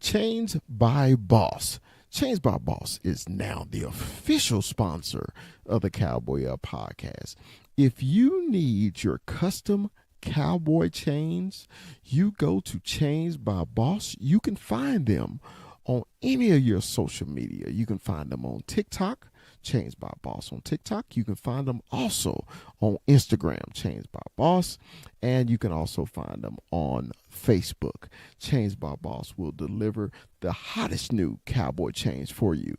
Chains by Boss. Chains by Boss is now the official sponsor of the Cowboy Up podcast. If you need your custom cowboy chains, you go to Chains by Boss. You can find them on any of your social media. You can find them on TikTok, Chains by Boss on TikTok. You can find them also on Instagram, Chains by Boss, and you can also find them on Facebook. Chains by Boss will deliver the hottest new cowboy chains for you,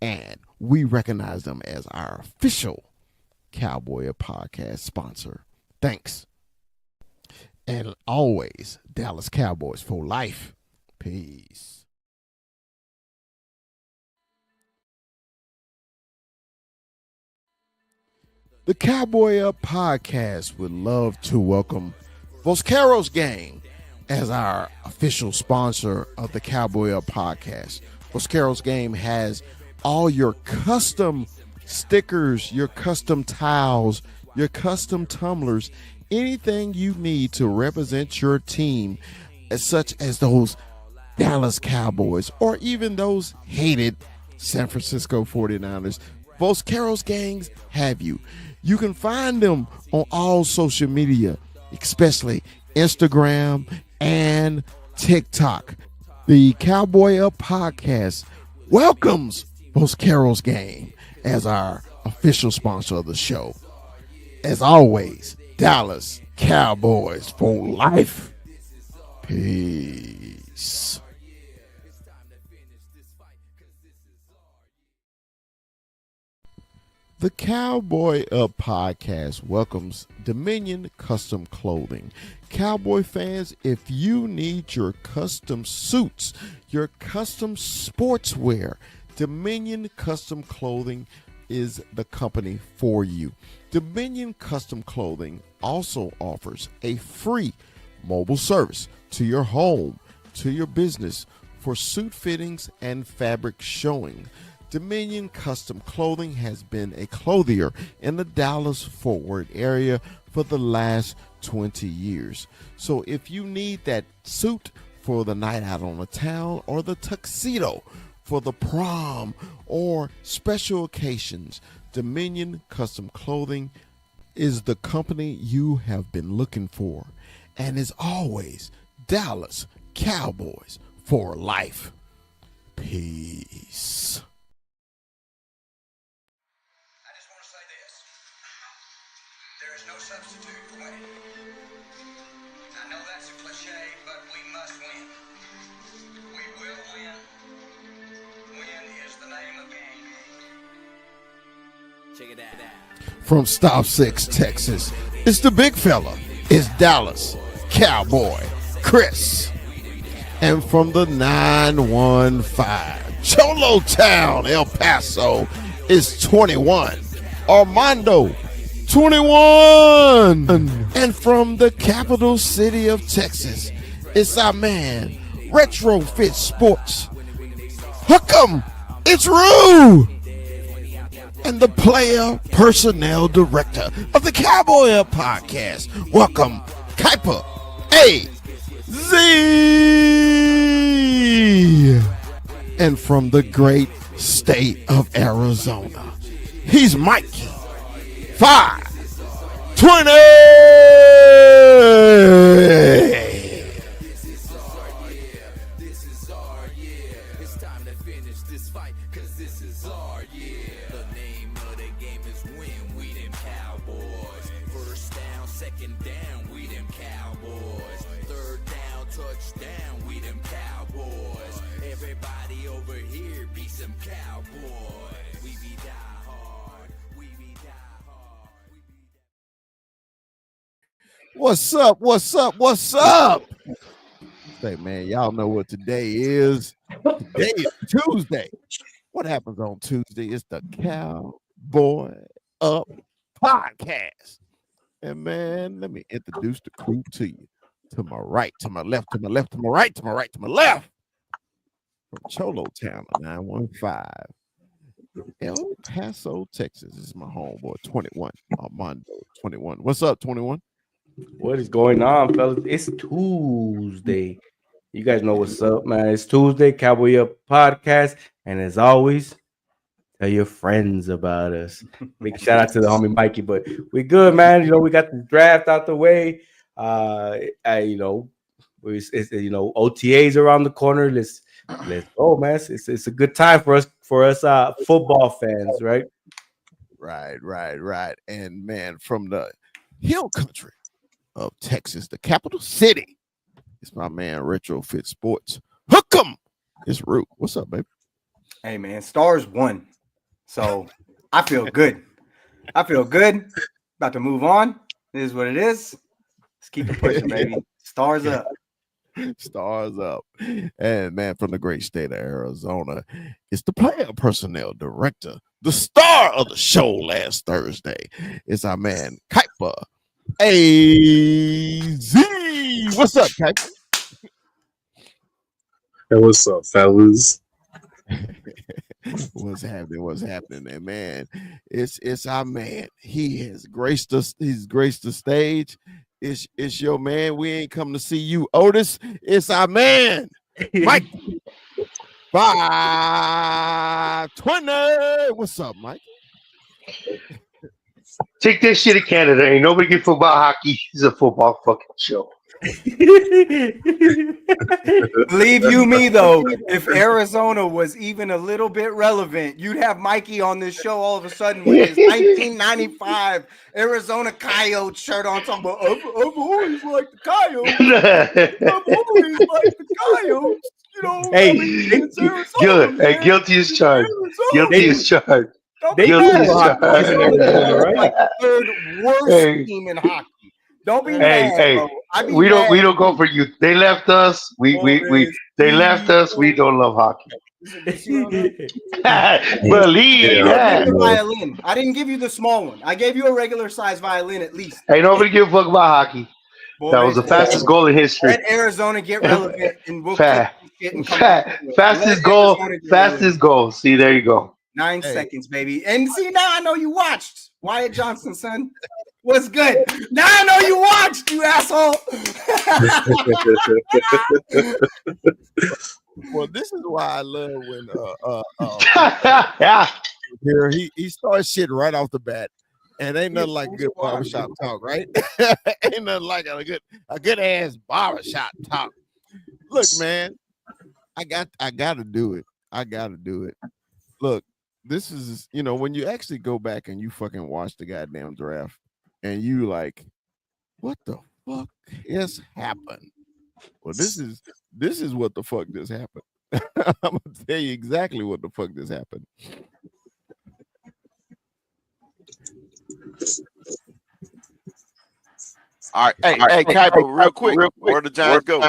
and we recognize them as our official Cowboy Podcast sponsor. Thanks. And always, Dallas Cowboys for life. Peace. The Cowboy Up podcast would love to welcome Vosqueros Gang as our official sponsor of the Cowboy Up podcast. Vosqueros Game has all your custom stickers, your custom towels, your custom tumblers, anything you need to represent your team, such as those Dallas Cowboys or even those hated San Francisco 49ers. Vosqueros Gangs have you. You can find them on all social media, especially Instagram and TikTok. The Cowboy Up podcast welcomes Vosqueros Gang as our official sponsor of the show. As always, Dallas Cowboys for life. Peace. The Cowboy Up podcast welcomes Dominion Custom Clothing. Cowboy fans, if you need your custom suits, your custom sportswear, Dominion Custom Clothing is the company for you. Dominion Custom Clothing also offers a free mobile service to your home, to your business for suit fittings and fabric showing. Dominion Custom Clothing has been a clothier in the Dallas-Fort Worth area for the last 20 years. So if you need that suit for the night out on the town or the tuxedo for the prom or special occasions, Dominion Custom Clothing is the company you have been looking for, and is always Dallas Cowboys for life. Peace. No substitute for winning. I know that's a cliche, but we must win. We will win. Win is the name of the game. Check it out. From Stop 6, Texas, it's the big fella. It's Dallas Cowboy Chris. And from the 915, Cholo Town, El Paso, is 21. Armando 21. And from the capital city of Texas, it's our man, Retrofit Sports. Hook 'em, it's Rue. And the player personnel director of the Cowboy Up podcast. Welcome, Kuiper A.Z. And from the great state of Arizona, he's Mikey 520. It's time to finish this fight, cause this is our year. The name of the game is win, we them Cowboys. First down, second down, we them Cowboys. Third down, touchdown, we them Cowboys. Everybody over here be some Cowboys. We be die hard, we be die hard. What's up? What's up? What's up? Say, man, y'all know what today is. Today is Tuesday. What happens on Tuesday? It's the Cowboy Up podcast. And man, let me introduce the crew to you. To my right, to my left, to my left, to my right, to my right, to my left. From Cholo Town, 915. El Paso, Texas. This is my homeboy, 21. Armando, 21. What's up, 21? What is going on, fellas? It's Tuesday. You guys know what's up, man. It's Tuesday, Cowboy Up Podcast. And as always, tell your friends about us. Big shout out to the homie Mikey, but we good, man. You know, we got the draft out the way. OTAs around the corner. Let's go, man. It's a good time for us football fans, right? Right. And man, from the hill country of Texas, the capital city, it's my man Retrofit Sports. Hook 'em! It's Root. What's up, baby? Hey man, Stars won. So I feel good. About to move on. It is what it is. Let's keep it pushing, baby. Stars up. Stars up. And man, from the great state of Arizona, it's the player personnel director, the star of the show last Thursday. It's our man Kuiper AZ. What's up, Kuiper? Hey, what's up, fellas? What's happening? And man, it's our man. He has graced us. He's graced the stage. It's your man. We ain't come to see you, Otis. It's our man, Mike. 520. What's up, Mike? Take that shit to Canada. Ain't nobody get football hockey. It's a football fucking show. Believe you me, though, if Arizona was even a little bit relevant, you'd have Mikey on this show all of a sudden with his 1995 Arizona Coyote shirt on, talking about, I've always liked the Coyotes. I've always liked the Coyotes. You know, Hey, it's Arizona, Good. Hey, man. guilty as charged. Arizona. Guilty as charged. Don't They be Guilty mad. as charged. Like the third worst Hey. team in hockey. Don't be Hey, mad, hey, bro. I be We mad. don't go for you. They left us. They left us. We don't love hockey. Believe I that. gave you a violin. I didn't give you the small one. I gave you a regular size violin at least. Ain't nobody give a fuck about hockey. That was the fastest goal in history. Let Arizona get relevant, and we'll Fat. take this shit and come back to it. Fastest Let goal. Arizona get Fastest relevant. goal. See, there you go. 9 seconds, baby. And see, now I know you watched. Wyatt Johnson, son. What's good? Now I know you watched, you asshole. Well, this is why I love when Yeah. here he starts shit right off the bat, and ain't nothing like a good barbershop talk, right? Ain't nothing like a good ass barbershop talk. Look, man, I gotta do it. Look, this is when you actually go back and you fucking watch the goddamn draft, and you like, what the fuck has happened? Well, this is what the fuck just happened. I'm gonna tell you exactly what the fuck just happened. All right, hey, Kuiper, real quick, where the Giants go?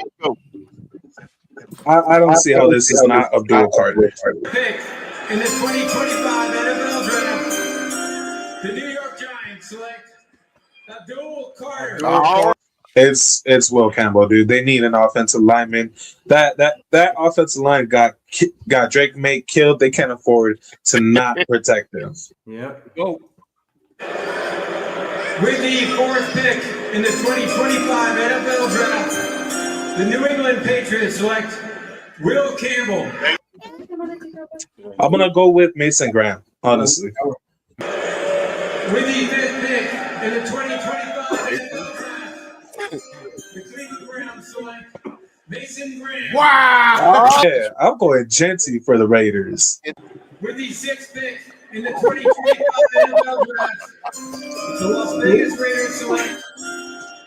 I don't see how this is not Abdul Carter. Pick in the 2025 NFL Draft, the New York Giants select Abdul Carter. All right. It's Will Campbell, dude. They need an offensive lineman. That offensive line got Drake May killed. They can't afford to not protect him. Yep. Go. With the fourth pick in the 2025 NFL Draft, the New England Patriots select Will Campbell. I'm gonna go with Mason Graham, honestly. With the fifth pick in the 2025 NFL Draft, the Cleveland Browns select Mason Graham. Wow. Yeah, I'm going Genty for the Raiders. With the sixth pick in the 2025 NFL Draft, the Las Vegas Raiders select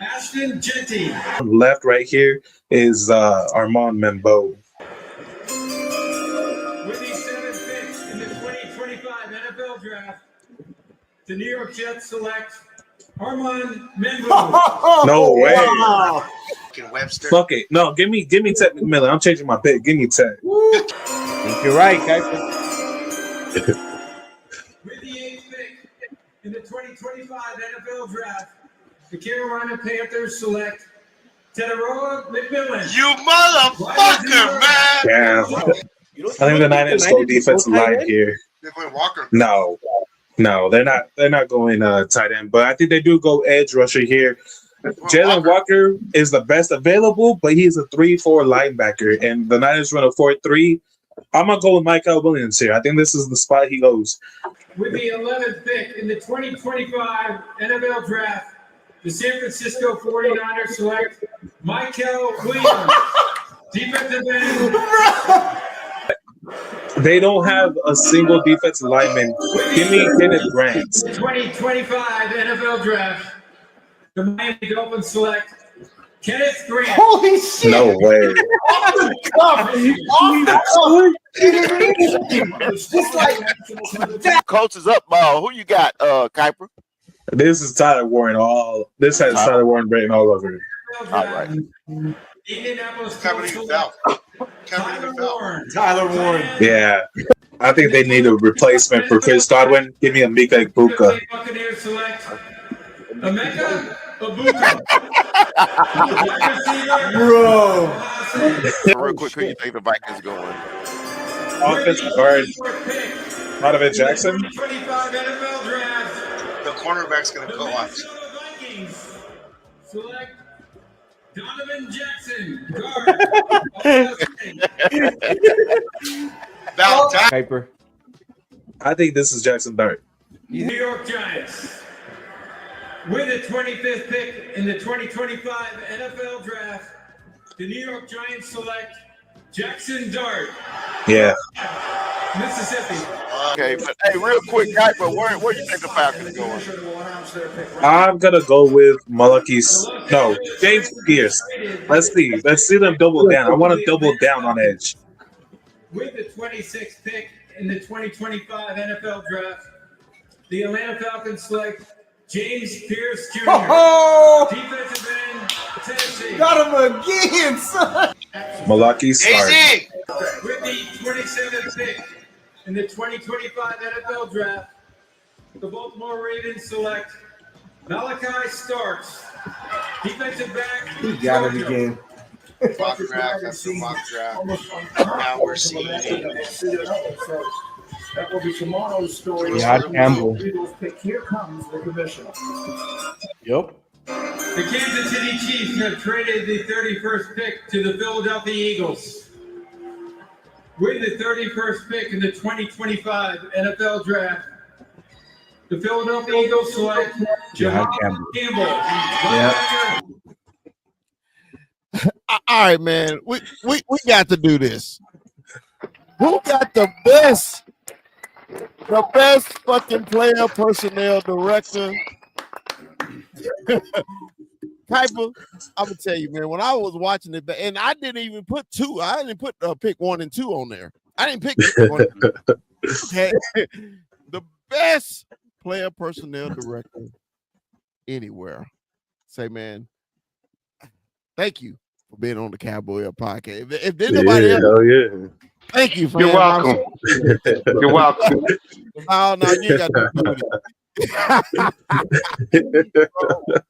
Ashton Genty. Left right here is Armand Membo. With the seventh pick in the 2025 NFL Draft, the New York Jets select Armand Membo. No way. Webster. Fuck it. No, give me Ted McMillan. I'm changing my pick. Give me Ted. Think you're right, Kuiper. With the eighth pick in the 2025 NFL Draft, the Carolina Panthers select Teteroa McMillan. You motherfucker, man. Damn. I think the Niners go defensive line here. They're going Walker. No, they're not going tight end, but I think they do go edge rusher here. Jalen Walker is the best available, but he's a 3-4 linebacker, and the Niners run a 4-3. I'm gonna go with Michael Williams here. I think this is the spot he goes. With the 11th pick in the 2025 NFL Draft, the San Francisco 49ers select Michael Williams, defensive end. They don't have a single defensive lineman. Give me Kenneth Grant. The 2025 NFL Draft, the Miami Dolphins select Kenneth Grant. Holy shit! No way. Just like Coach is up, who you got, Kuiper? This is Tyler Warren. This has Tyler Warren written all over it. All right. Indianapolis Kaepernick Colts fell. Tyler Warren. Tyler Warren. Yeah. I think they need a replacement for Chris Godwin. Give me a Mika Ibuka. Buccaneers select Emeka Ibuka. Bro. Real quick, who you think the Vikings going? Offensive guard, Donovan Jackson. 2025 NFL Draft. The cornerback's going to The go on. Minnesota Vikings select Donovan Jackson, guard. About time. Kuiper. I think this is Jackson Dart. New York Giants. With the 25th pick in the 2025 NFL Draft, the New York Giants select Jackson Dart, Yeah. Mississippi. Okay, but hey, real quick, Kuiper, where you think the Falcons going? I'm gonna go with James Pierce. Let's see them double down. I want to double down on edge. With the 26th pick in the 2025 NFL Draft, the Atlanta Falcons select James Pierce Jr., Oh, defensive end, Tennessee. got him again, son. Malaki Stark. Easy. With the 27th pick in the 2025 NFL Draft, the Baltimore Ravens select Malachi Starks, defensive back. He got it again. Mock draft after mock draft. Now we're seeing That will be tomorrow's story. Yeah, Campbell. Eagles pick. Here comes the commissioner. Yep. The Kansas City Chiefs have traded the 31st pick to the Philadelphia Eagles. With the 31st pick in the 2025 NFL Draft, the Philadelphia Eagles select John Jamal Campbell. Campbell. All right, man. We got to do this. Who got the best fucking player personnel director? Kuiper, I'm gonna tell you, man. When I was watching it, and I didn't even put two. I didn't put pick 1 and 2 on there. I didn't pick pick 1 and 2. Okay. The best player personnel director anywhere. Say, man, thank you for being on the Cowboy Up podcast. If anybody else, yeah. thank you. You're fam. welcome. You're welcome. No, you ain't got to do it.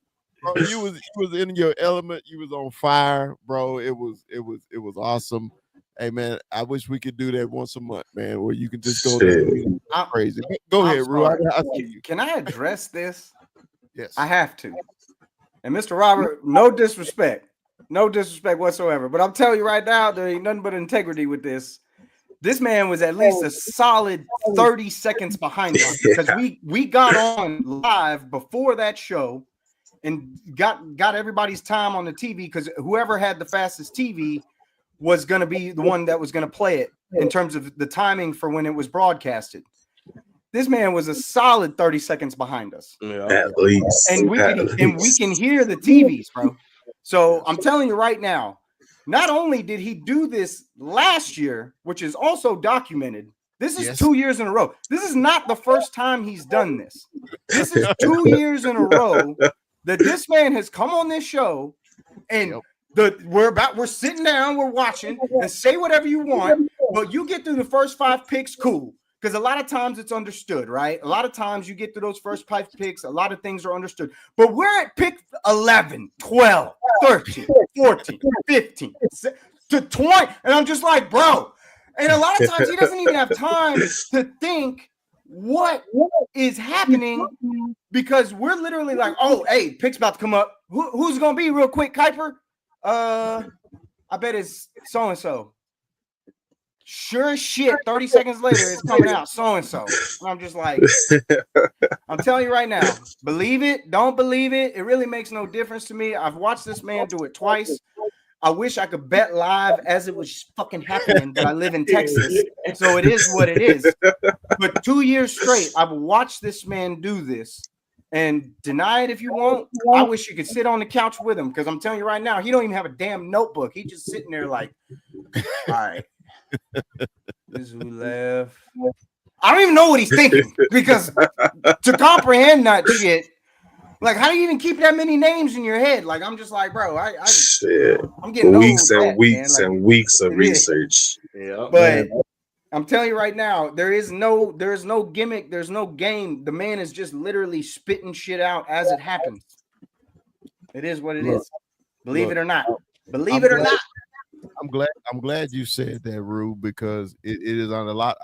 Bro, you was in your element. You was on fire, bro. It was awesome. Hey, man, I wish we could do that once a month, man, where you can just go there. Crazy. Go ahead, Ru. I see you. Can I address this? Yes. I have to. And Mr. Robert, no disrespect whatsoever. But I'm telling you right now, there ain't nothing but integrity with this. This man was at least a solid 30 seconds behind us because we got on live before that show and got everybody's time on the TV because whoever had the fastest TV was going to be the one that was going to play it in terms of the timing for when it was broadcasted. This man was a solid 30 seconds behind us. At least. And we can hear the TVs, bro. So I'm telling you right now, not only did he do this last year, which is also documented, this is 2 years in a row. This is not the first time he's done this. This is 2 years in a row that this man has come on this show and we're sitting down, we're watching, and say whatever you want, but you get through the first 5 picks, cool. Because a lot of times it's understood, right? A lot of times you get through those first 5 picks, a lot of things are understood. But we're at pick 11, 12, 13, 14, 15, to 20. And I'm just like, bro. And a lot of times he doesn't even have time to think what is happening? Because we're literally like, oh, hey, pick's about to come up. Who's gonna be real quick, Kuiper? I bet it's so and so. Sure as shit, 30 seconds later, it's coming out so and so. And I'm just like, I'm telling you right now, believe it, don't believe it. It really makes no difference to me. I've watched this man do it twice. I wish I could bet live as it was fucking happening, but I live in Texas, so it is what it is. But 2 years straight, I've watched this man do this. And deny it if you want. I wish you could sit on the couch with him, because I'm telling you right now, he don't even have a damn notebook. He just sitting there like, all right. This is who left. I don't even know what he's thinking, because to comprehend that shit, like, how do you even keep that many names in your head? Like, I'm just like, bro, I'm getting weeks and that, weeks man. and weeks of research. Yeah, but I'm telling you right now, there is no gimmick, there's no game. The man is just literally spitting shit out as it happens. It is what it is. Believe it or not. Believe it or not. I'm glad you said that, Rube, because it is on a lot.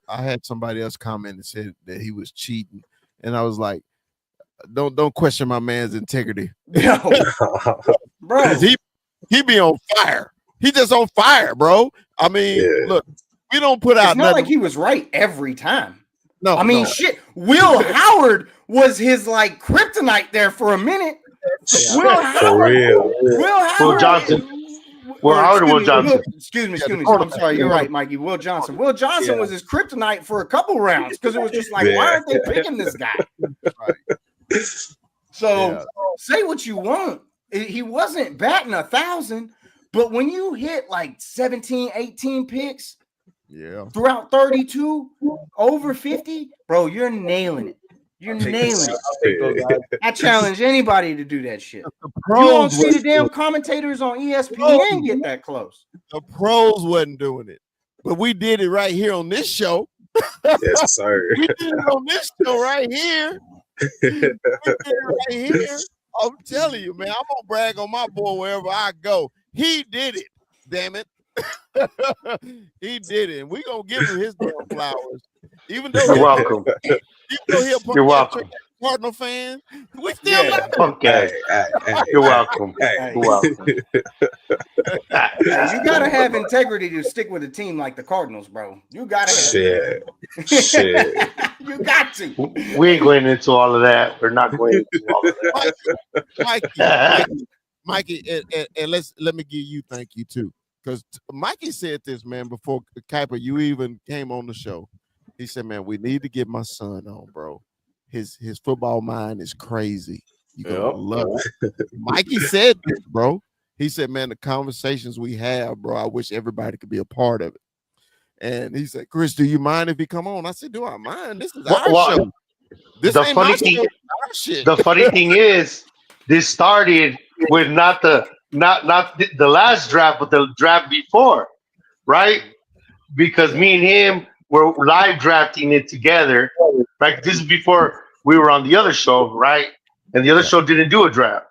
I had somebody else comment and said that he was cheating, and I was like, don't question my man's integrity. No. Bro, he be on fire. He just on fire, bro. I mean, look, we don't put out. It's not like he was right every time. No, I mean, shit. Will Howard was his like kryptonite there for a minute. Yeah. Will Howard, For real. Will Johnson. Will Howard or Will Johnson? Excuse me. I'm sorry. You're right, Mikey. Will Johnson. Will Johnson was his kryptonite for a couple rounds, because it was just like, why aren't they picking this guy? Right. So say what you want. He wasn't batting 1,000, but when you hit like 17, 18 picks throughout 32, over 50, bro, you're nailing it. You're nailing it. I challenge anybody to do that shit. You won't see the damn commentators on ESPN get that close. The pros wasn't doing it, but we did it right here on this show. Yes, sir. We did it on this show right here. We did it right here. I'm telling you, man, I'm gonna brag on my boy wherever I go. He did it, damn it. He did it, and we gonna give him his damn flowers. Even though You're welcome. You're welcome. Cardinal fan, we still love him. Okay. You're welcome. You're welcome. You gotta have integrity to stick with a team like the Cardinals, bro. You gotta have Shit. You got to. We ain't going into all of that. We're not going into all of that. Mikey, and let me give you thank you too, because Mikey said this, man, before Kuiper, you even came on the show. He said, man, we need to get my son on, bro. His football mind is crazy. You're gonna love it. Mikey said this, bro. He said, man, the conversations we have, bro, I wish everybody could be a part of it. And he said, Chris, do you mind if he come on? I said, do I mind? This is our show. This the ain't funny my thing, show, our shit. The funny thing is, this started with not the last draft, but the draft before, right? Because me and him were live drafting it together. Right? This is before we were on the other show, right? And the other show didn't do a draft.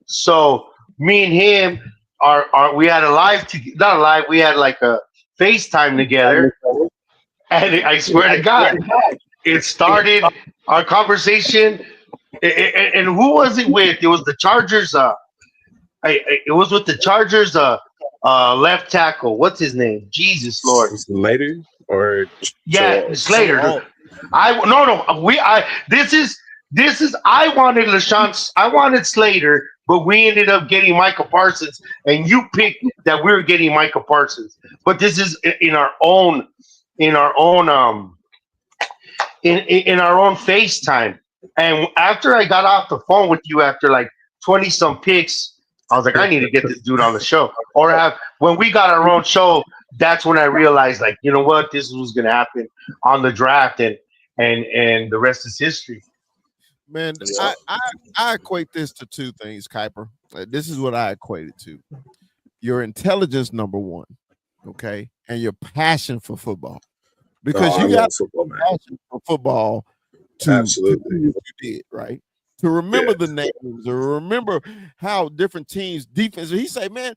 So me and him we had a live, not a live, we had like a FaceTime together. And I swear to God, it started our conversation. And who was it with? It was the Chargers. It was with the Chargers. Left tackle. What's his name? Jesus Lord. Later or Slater. This is I wanted LaShawn. I wanted Slater, but we ended up getting Micah Parsons, and you picked that we were getting Micah Parsons. But this is in our own FaceTime. And after I got off the phone with you after like 20 some picks, I was like, I need to get this dude on the show. Or when we got our own show, that's when I realized, like, you know what, this was gonna happen on the draft, and the rest is history. Man, I equate this to two things, Kuiper. This is what I equate it to. Your intelligence, number one, okay, and your passion for football. Because you got passion for football to do what you did, right? To remember the names, or remember how different teams defense. He said, man,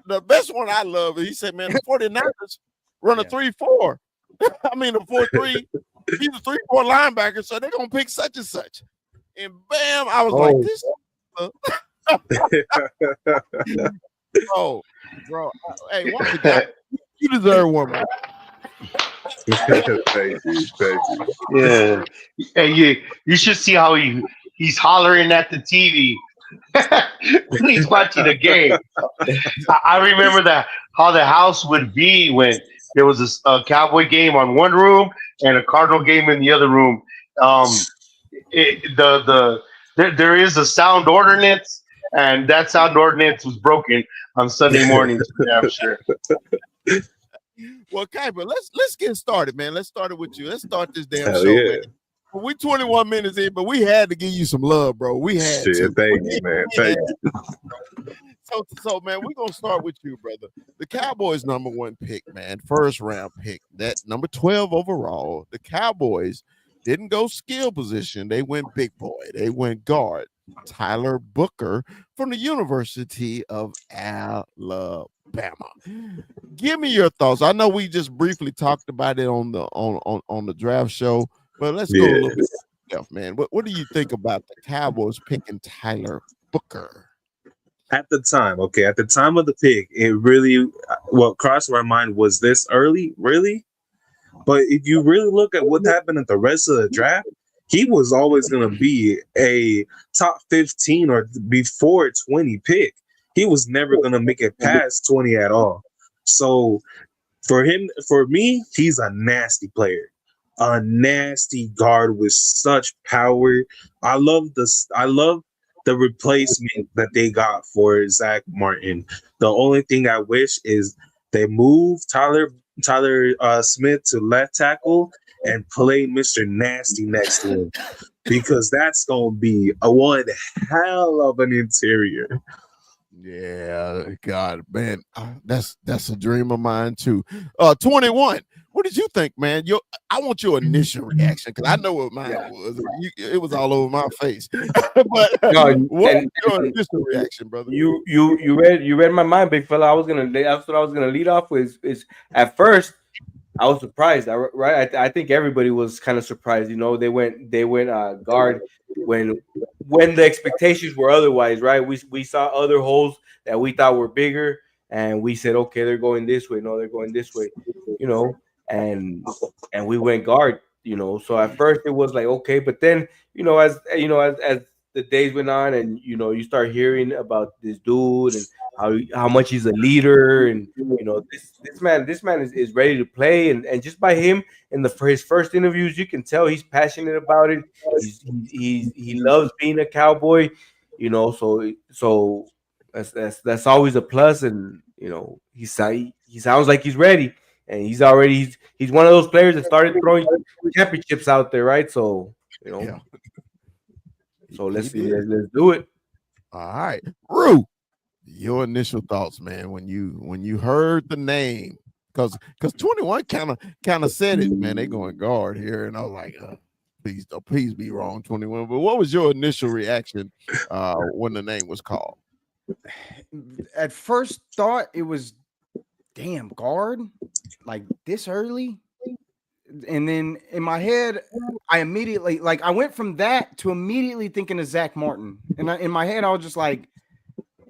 the best one I love, he said, man, the 49ers run a 3-4. I mean, a 4-3. he's a 3-4 linebacker, so they're gonna pick such and such. And bam, I was like, this. Oh, bro. Hey, watch it, guy. You deserve one, man. Thank you. Yeah. And you should see how he's hollering at the TV when he's watching a game. I remember that how the house would be when there was a Cowboy game on one room and a Cardinal game in the other room. There is a sound ordinance, and that sound ordinance was broken on Sunday mornings. Yeah, I'm sure. Well, Kuiper, let's get started, man. Let's start it with you. Let's start this damn Hell show, yeah. man. We're 21 minutes in, but we had to give you some love, bro. We had to. Thank you, man. Thank you. So, man, we're gonna start with you, brother. The Cowboys' #1 pick, man, first round pick, that number 12 overall. The Cowboys didn't go skill position; they went big boy. They went guard. Tyler Booker from the University of Alabama. Give me your thoughts. I know we just briefly talked about it on the draft show, but let's go a little bit stuff, man. What do you think about the Cowboys picking Tyler Booker? At the time of the pick, it really what crossed my mind was this early, really. But if you really look at what happened at the rest of the draft, he was always going to be a top 15 or before 20 pick. He was never going to make it past 20 at all. So for me, he's a nasty player, a nasty guard with such power. I love the replacement that they got for Zach Martin. The only thing I wish is they move Tyler Smith to left tackle and play Mr. Nasty next to him, because that's going to be one hell of an interior. Yeah, God, man, that's a dream of mine too. 21. What did you think, man? I want your initial reaction, because I know what mine was. It was all over my face. But what was your initial reaction, brother? You read my mind, big fella. That's what I was gonna lead off with. Is at first I was surprised, right? I think everybody was kind of surprised. You know, they went guard when the expectations were otherwise, right? We saw other holes that we thought were bigger, and we said, okay, they're going this way. No, they're going this way. You know, and we went guard. You know, so at first it was like okay, but then as the days went on, and you start hearing about this dude and how much he's a leader, and this man is ready to play, and just by him for his first interviews, you can tell he's passionate about it. He loves being a Cowboy, so that's always a plus, and he sounds like he's ready, and he's one of those players that started throwing championships out there, right? So so let's do it. All right, Rue. Your initial thoughts, man, when you heard the name, because 21 kind of said it, man. They going guard here, and I was like, please be wrong, 21. But what was your initial reaction when the name was called? At first thought, it was damn guard, like this early. And then in my head, I immediately I went from that to immediately thinking of Zach Martin, and in my head, I was just like,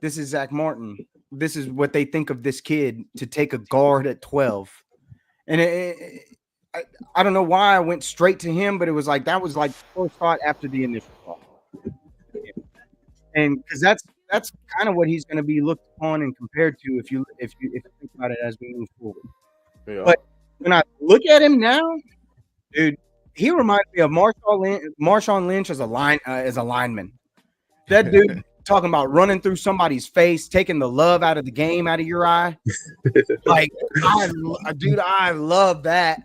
this is Zach Martin. This is what they think of this kid to take a guard at 12. And I don't know why I went straight to him, but it was like that was like first thought after the initial thought. And because that's kind of what he's going to be looked upon and compared to if you think about it as we move forward. Yeah. But when I look at him now, dude, he reminds me of Marshawn Lynch as a lineman. That dude talking about running through somebody's face, taking the love out of the game out of your eye. I love that.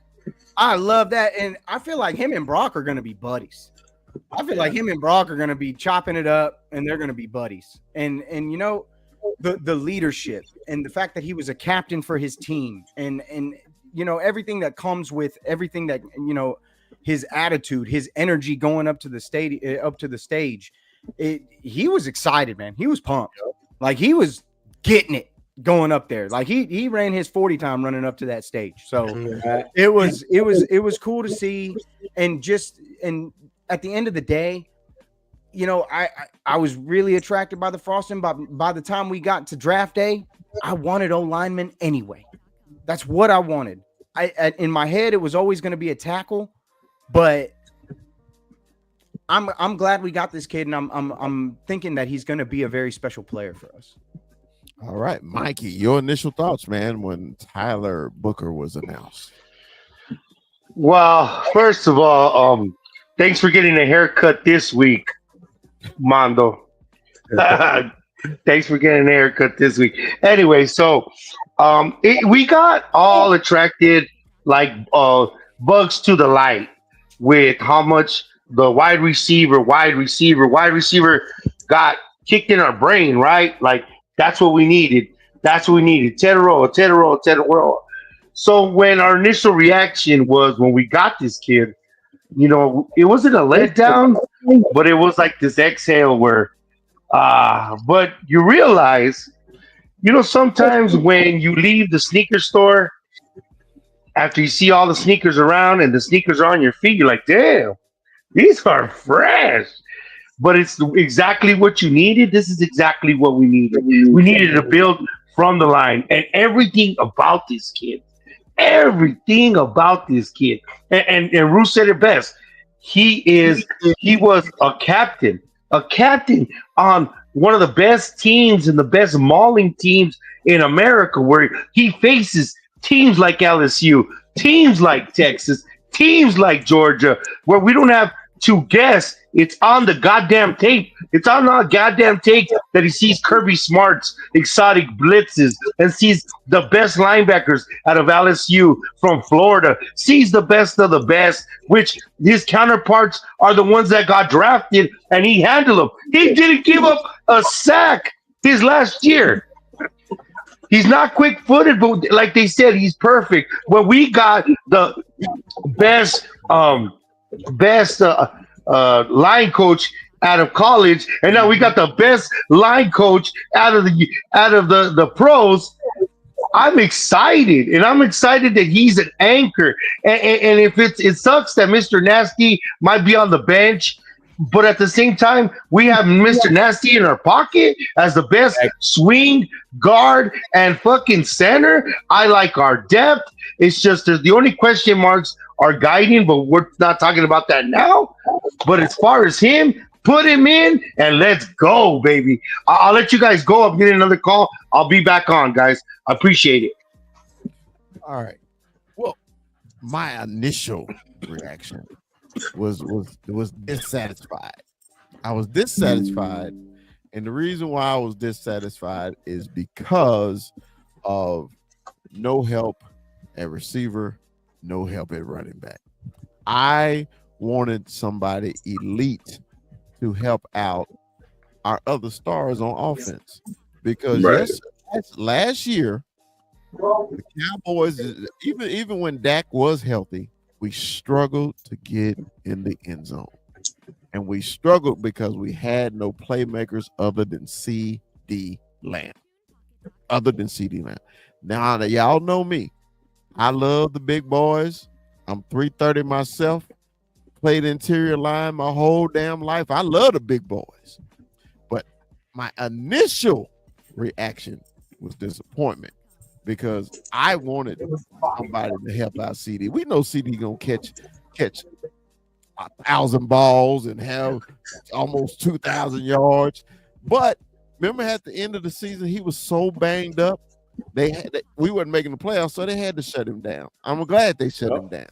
I love that. And I feel like him and Brock are going to be buddies. I feel like him and Brock are going to be chopping it up, and they're going to be buddies. And the leadership and the fact that he was a captain for his team and everything that comes with everything that, his attitude, his energy going up to the stage. He was excited, man. He was pumped. Like he was getting it. going up there. Like he ran his 40 time running up to that stage. So Right. it was cool to see. And at the end of the day, you know, I was really attracted by the frosting, but by the time we got to draft day, I wanted O-lineman anyway. That's what I wanted. In my head, it was always going to be a tackle, but I'm glad we got this kid, and I'm thinking that he's going to be a very special player for us. All right, Mikey, your initial thoughts, man, when Tyler Booker was announced. Well, first of all, thanks for getting a haircut this week, Mondo. Thanks for getting a haircut this week. Anyway, so we got all attracted like bugs to the light with how much the wide receiver got kicked in our brain, right? Like that's what we needed. Teteroa. So when our initial reaction was when we got this kid, you know, it wasn't a letdown, but it was like this exhale where but you realize, you know, sometimes when you leave the sneaker store after you see all the sneakers around and the sneakers are on your feet, you're like, damn, these are fresh. But it's exactly what you needed. This is exactly what we needed. We needed to build from the line, and everything about this kid. And Ruth said it best. He was a captain on one of the best teams and the best mauling teams in America, where he faces teams like LSU, teams like Texas, teams like Georgia, where we don't have to guess. It's on the goddamn tape. It's on the goddamn tape that he sees Kirby Smart's exotic blitzes and sees the best linebackers out of LSU from Florida, sees the best of the best, which his counterparts are the ones that got drafted, and he handled them. He didn't give up a sack his last year. He's not quick-footed, but like they said, he's perfect. When we got the best line coach out of college, and now we got the best line coach out of the pros. I'm excited, and I'm excited that he's an anchor. And if it sucks that Mr. Nasty might be on the bench, but at the same time, we have Mr. Nasty in our pocket as the best swing guard and fucking center. I like our depth. It's just the only question marks are guiding, but we're not talking about that now. But as far as him, put him in and let's go, baby. I'll let you guys go. I'm getting another call. I'll be back on, guys. I appreciate it. All right. Well, my initial reaction was dissatisfied. I was dissatisfied, and the reason why I was dissatisfied is because of no help at receiver, no help at running back. I wanted somebody elite to help out our other stars on offense, because last year the Cowboys, even when Dak was healthy, we struggled to get in the end zone, and we struggled because we had no playmakers other than CD Lamb. Now that y'all know me, I love the big boys. I'm 330 myself. Played interior line my whole damn life. I love the big boys. But my initial reaction was disappointment, because I wanted somebody to help out CD. We know CD gonna catch 1,000 balls and have almost 2,000 yards. But remember, at the end of the season, he was so banged up. We weren't making the playoffs, so they had to shut him down. I'm glad they shut him down,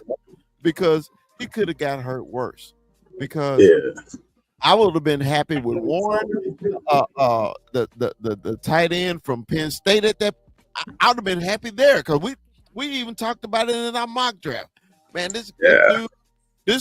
because he could have got hurt worse. Because I would have been happy with Warren, the tight end from Penn State at that. I would have been happy there, because we even talked about it in our mock draft. Man, this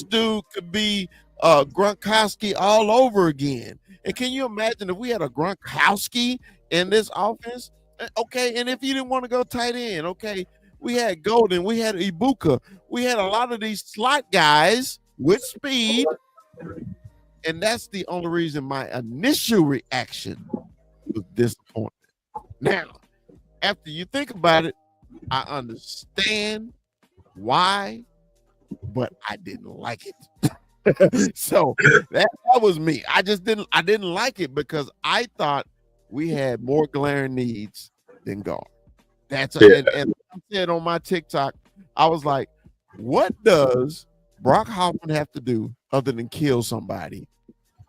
dude could be Gronkowski all over again. And can you imagine if we had a Gronkowski in this offense? Okay, and if you didn't want to go tight end, okay, we had Golden, we had Ibuka, we had a lot of these slot guys with speed, and that's the only reason my initial reaction was disappointment. Now, after you think about it, I understand why, but I didn't like it. So that was me. I didn't like it because I thought we had more glaring needs than guard. And I said on my TikTok, I was like, what does Brock Hoffman have to do other than kill somebody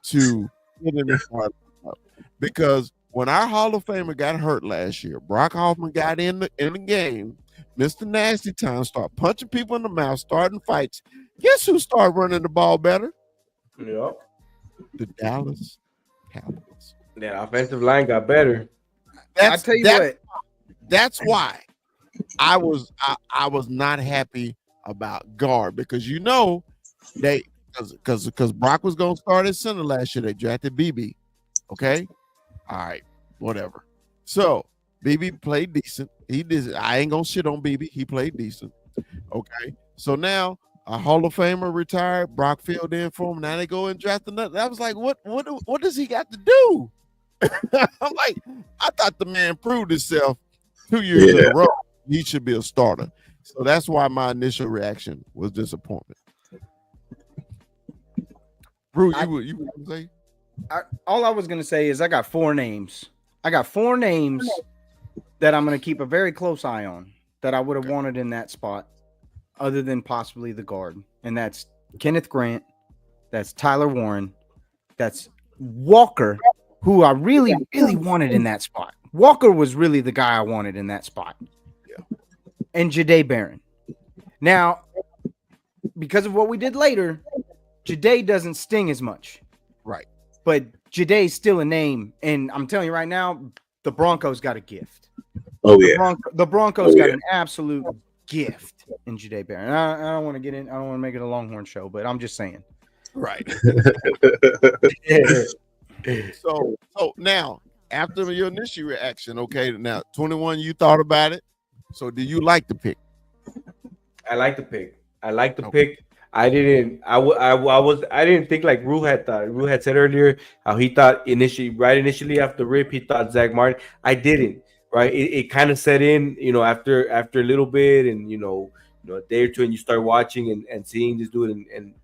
to get in the starting lineup? Because when our Hall of Famer got hurt last year, Brock Hoffman got in the game. Mr. Nasty Time started punching people in the mouth, starting fights. Guess who started running the ball better? Yep. The Dallas Cowboys. That offensive line got better. I'll tell you what. That's why I was not happy about guard, because they because Brock was gonna start at center last year. They drafted BB. Okay, all right, whatever. So BB played decent. He did. I ain't gonna shit on BB. He played decent. Okay, so now a Hall of Famer retired. Brock filled in for him. Now they go and draft another. I was like, what does he got to do? I'm like, I thought the man proved himself 2 years in a row. He should be a starter. So that's why my initial reaction was disappointment. Brew, you want to say? All I was going to say is I got 4 names. I got 4 names that I'm going to keep a very close eye on that I would have wanted in that spot other than possibly the guard. And that's Kenneth Grant. That's Tyler Warren. That's Walker, who I really, really wanted in that spot. Walker was really the guy I wanted in that spot. Yeah. And Jahdae Barron. Now, because of what we did later, Jahdae doesn't sting as much. Right. But Jahdae's still a name. And I'm telling you right now, the Broncos got a gift. Oh, yeah. The Broncos got an absolute gift in Jahdae Barron. I don't want to get in. I don't want to make it a Longhorn show, but I'm just saying. Right. So now, after your initial reaction, okay, now 21, you thought about it. So do you like the pick? I like the pick. Pick. I didn't think like Rue had thought. Rue had said earlier how he thought initially after Rip, he thought Zach Martin. I didn't. Right. It kind of set in, after a little bit, and a day or two, and you start watching and seeing this dude, and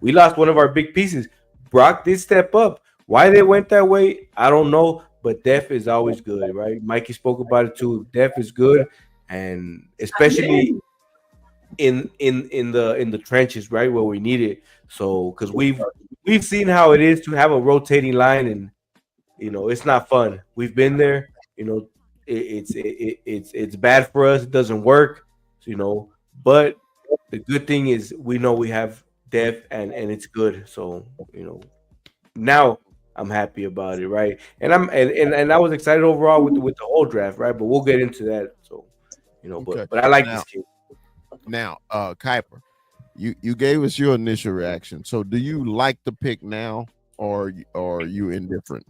we lost one of our big pieces. Brock did step up. Why they went that way, I don't know, but depth is always good, right? Mikey spoke about it too. Depth is good, and especially in the trenches, right, where we need it. So, because we've seen how it is to have a rotating line, and it's not fun. We've been there. It's bad for us. It doesn't work, But the good thing is we know we have depth, and it's good. So now I'm happy about it, right? And I was excited overall with the whole draft, right? But we'll get into that. So but I like this kid. Now, Kuiper, you gave us your initial reaction. So do you like the pick now, or are you indifferent?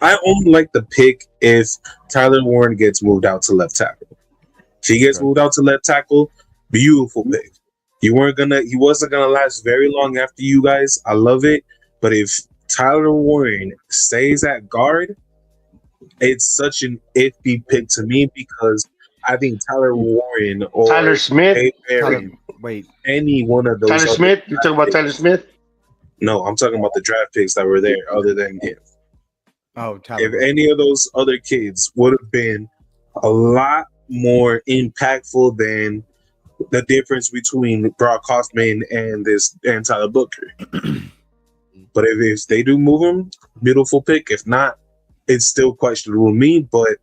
I only like the pick if Tyler Warren gets moved out to left tackle. If he gets moved out to left tackle, beautiful pick. He wasn't gonna last very long after you guys. I love it. But if Tyler Warren stays at guard, it's such an iffy pick to me, because I think Tyler Warren or Tyler Smith. Any one of those. Tyler Smith? You're talking about Tyler Smith? No, I'm talking about the draft picks that were there other than him. Oh, Tyler. If any of those other kids would have been a lot more impactful than the difference between Brock Hoffman and Tyler Booker. But if they do move him, beautiful pick. If not, it's still questionable to me. But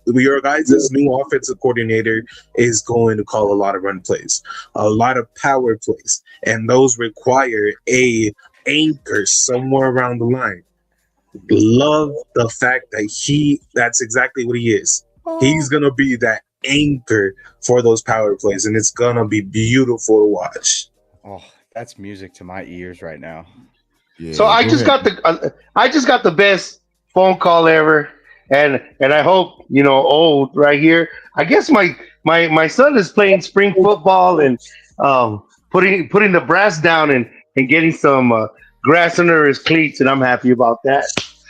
your guys' new offensive coordinator is going to call a lot of run plays, a lot of power plays, and those require a anchor somewhere around the line. Love the fact that that's exactly what he is. He's gonna be that anchor for those power plays, and it's gonna be beautiful to watch. Oh, that's music to my ears right now. Yeah, so I just got the best phone call ever, and I hope old right here. I guess my son is playing spring football and putting the brass down and getting some grass under his cleats, and I'm happy about that.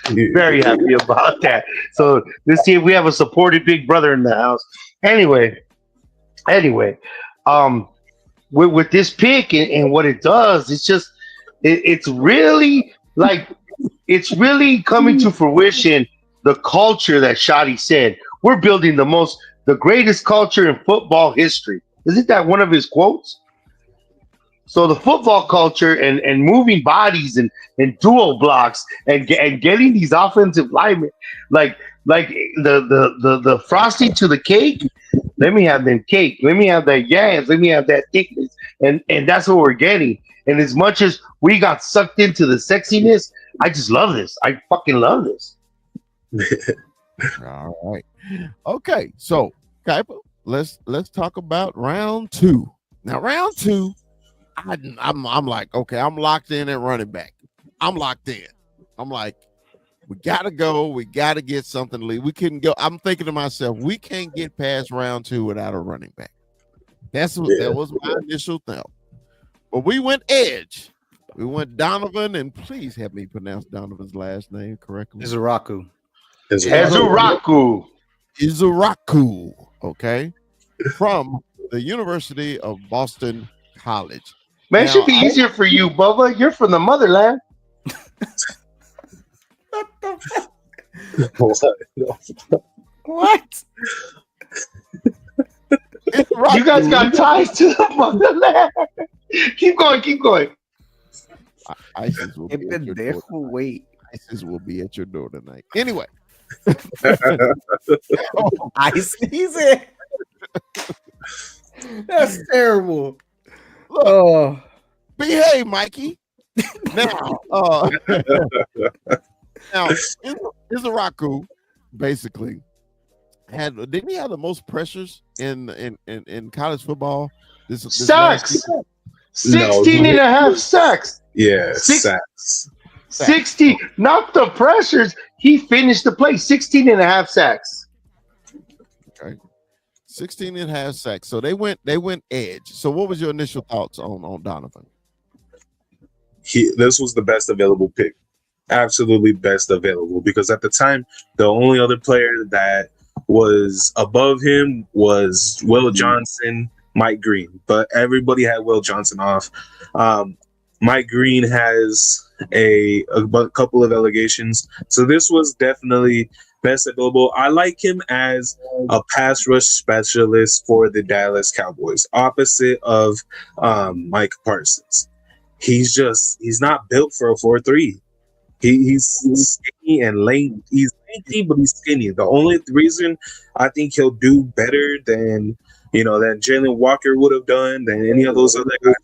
Very happy about that. So this year we have a supportive big brother in the house. Anyway, with this pick and what it does, it's just it's really like it's really coming to fruition. The culture that Shadi said, we're building the greatest culture in football history. Isn't that one of his quotes? So the football culture and moving bodies and dual blocks and getting these offensive linemen like the frosting to the cake. Let me have them cake. Let me have that yams. Let me have that thickness. And that's what we're getting. And as much as we got sucked into the sexiness, I just love this. I fucking love this. All right. Okay. So, Kuiper, let's talk about round 2. Now, round 2, I'm like, okay, I'm locked in at running back. I'm locked in. I'm like, we gotta go. We gotta get something to lead. We couldn't go. I'm thinking to myself, we can't get past round 2 without a running back. That was my initial thought. But we went edge. We went Donovan, and please help me pronounce Donovan's last name correctly. Izaraku. Izaraku. Okay. From the University of Boston College. Man, it should be easier for you, Bubba. You're from the motherland. What? You guys got ties to the motherland. Keep going. ISIS will be at your door. Wait. ISIS will be at your door tonight. Anyway. ISIS. That's terrible. Look, behave, Mikey. Now, Izaraku basically didn't he have the most pressures in college football? This sacks. 16 and a half sacks. Yeah, sacks. 60, not the pressures. He finished the play. 16 and a half sacks. Okay. 16 and a half sacks. So they went edge. So what was your initial thoughts on Donovan? This was the best available pick. Absolutely best available, because at the time the only other player that was above him was Will Johnson, Mike Green, but everybody had Will Johnson off. Mike Green has a couple of allegations, so this was definitely best available. I like him as a pass rush specialist for the Dallas Cowboys, opposite of Mike Parsons. He's not built for a 4-3. He's skinny and lame. He's lengthy, but he's skinny. The only reason I think he'll do better than Jalen Walker would have done, than any of those other guys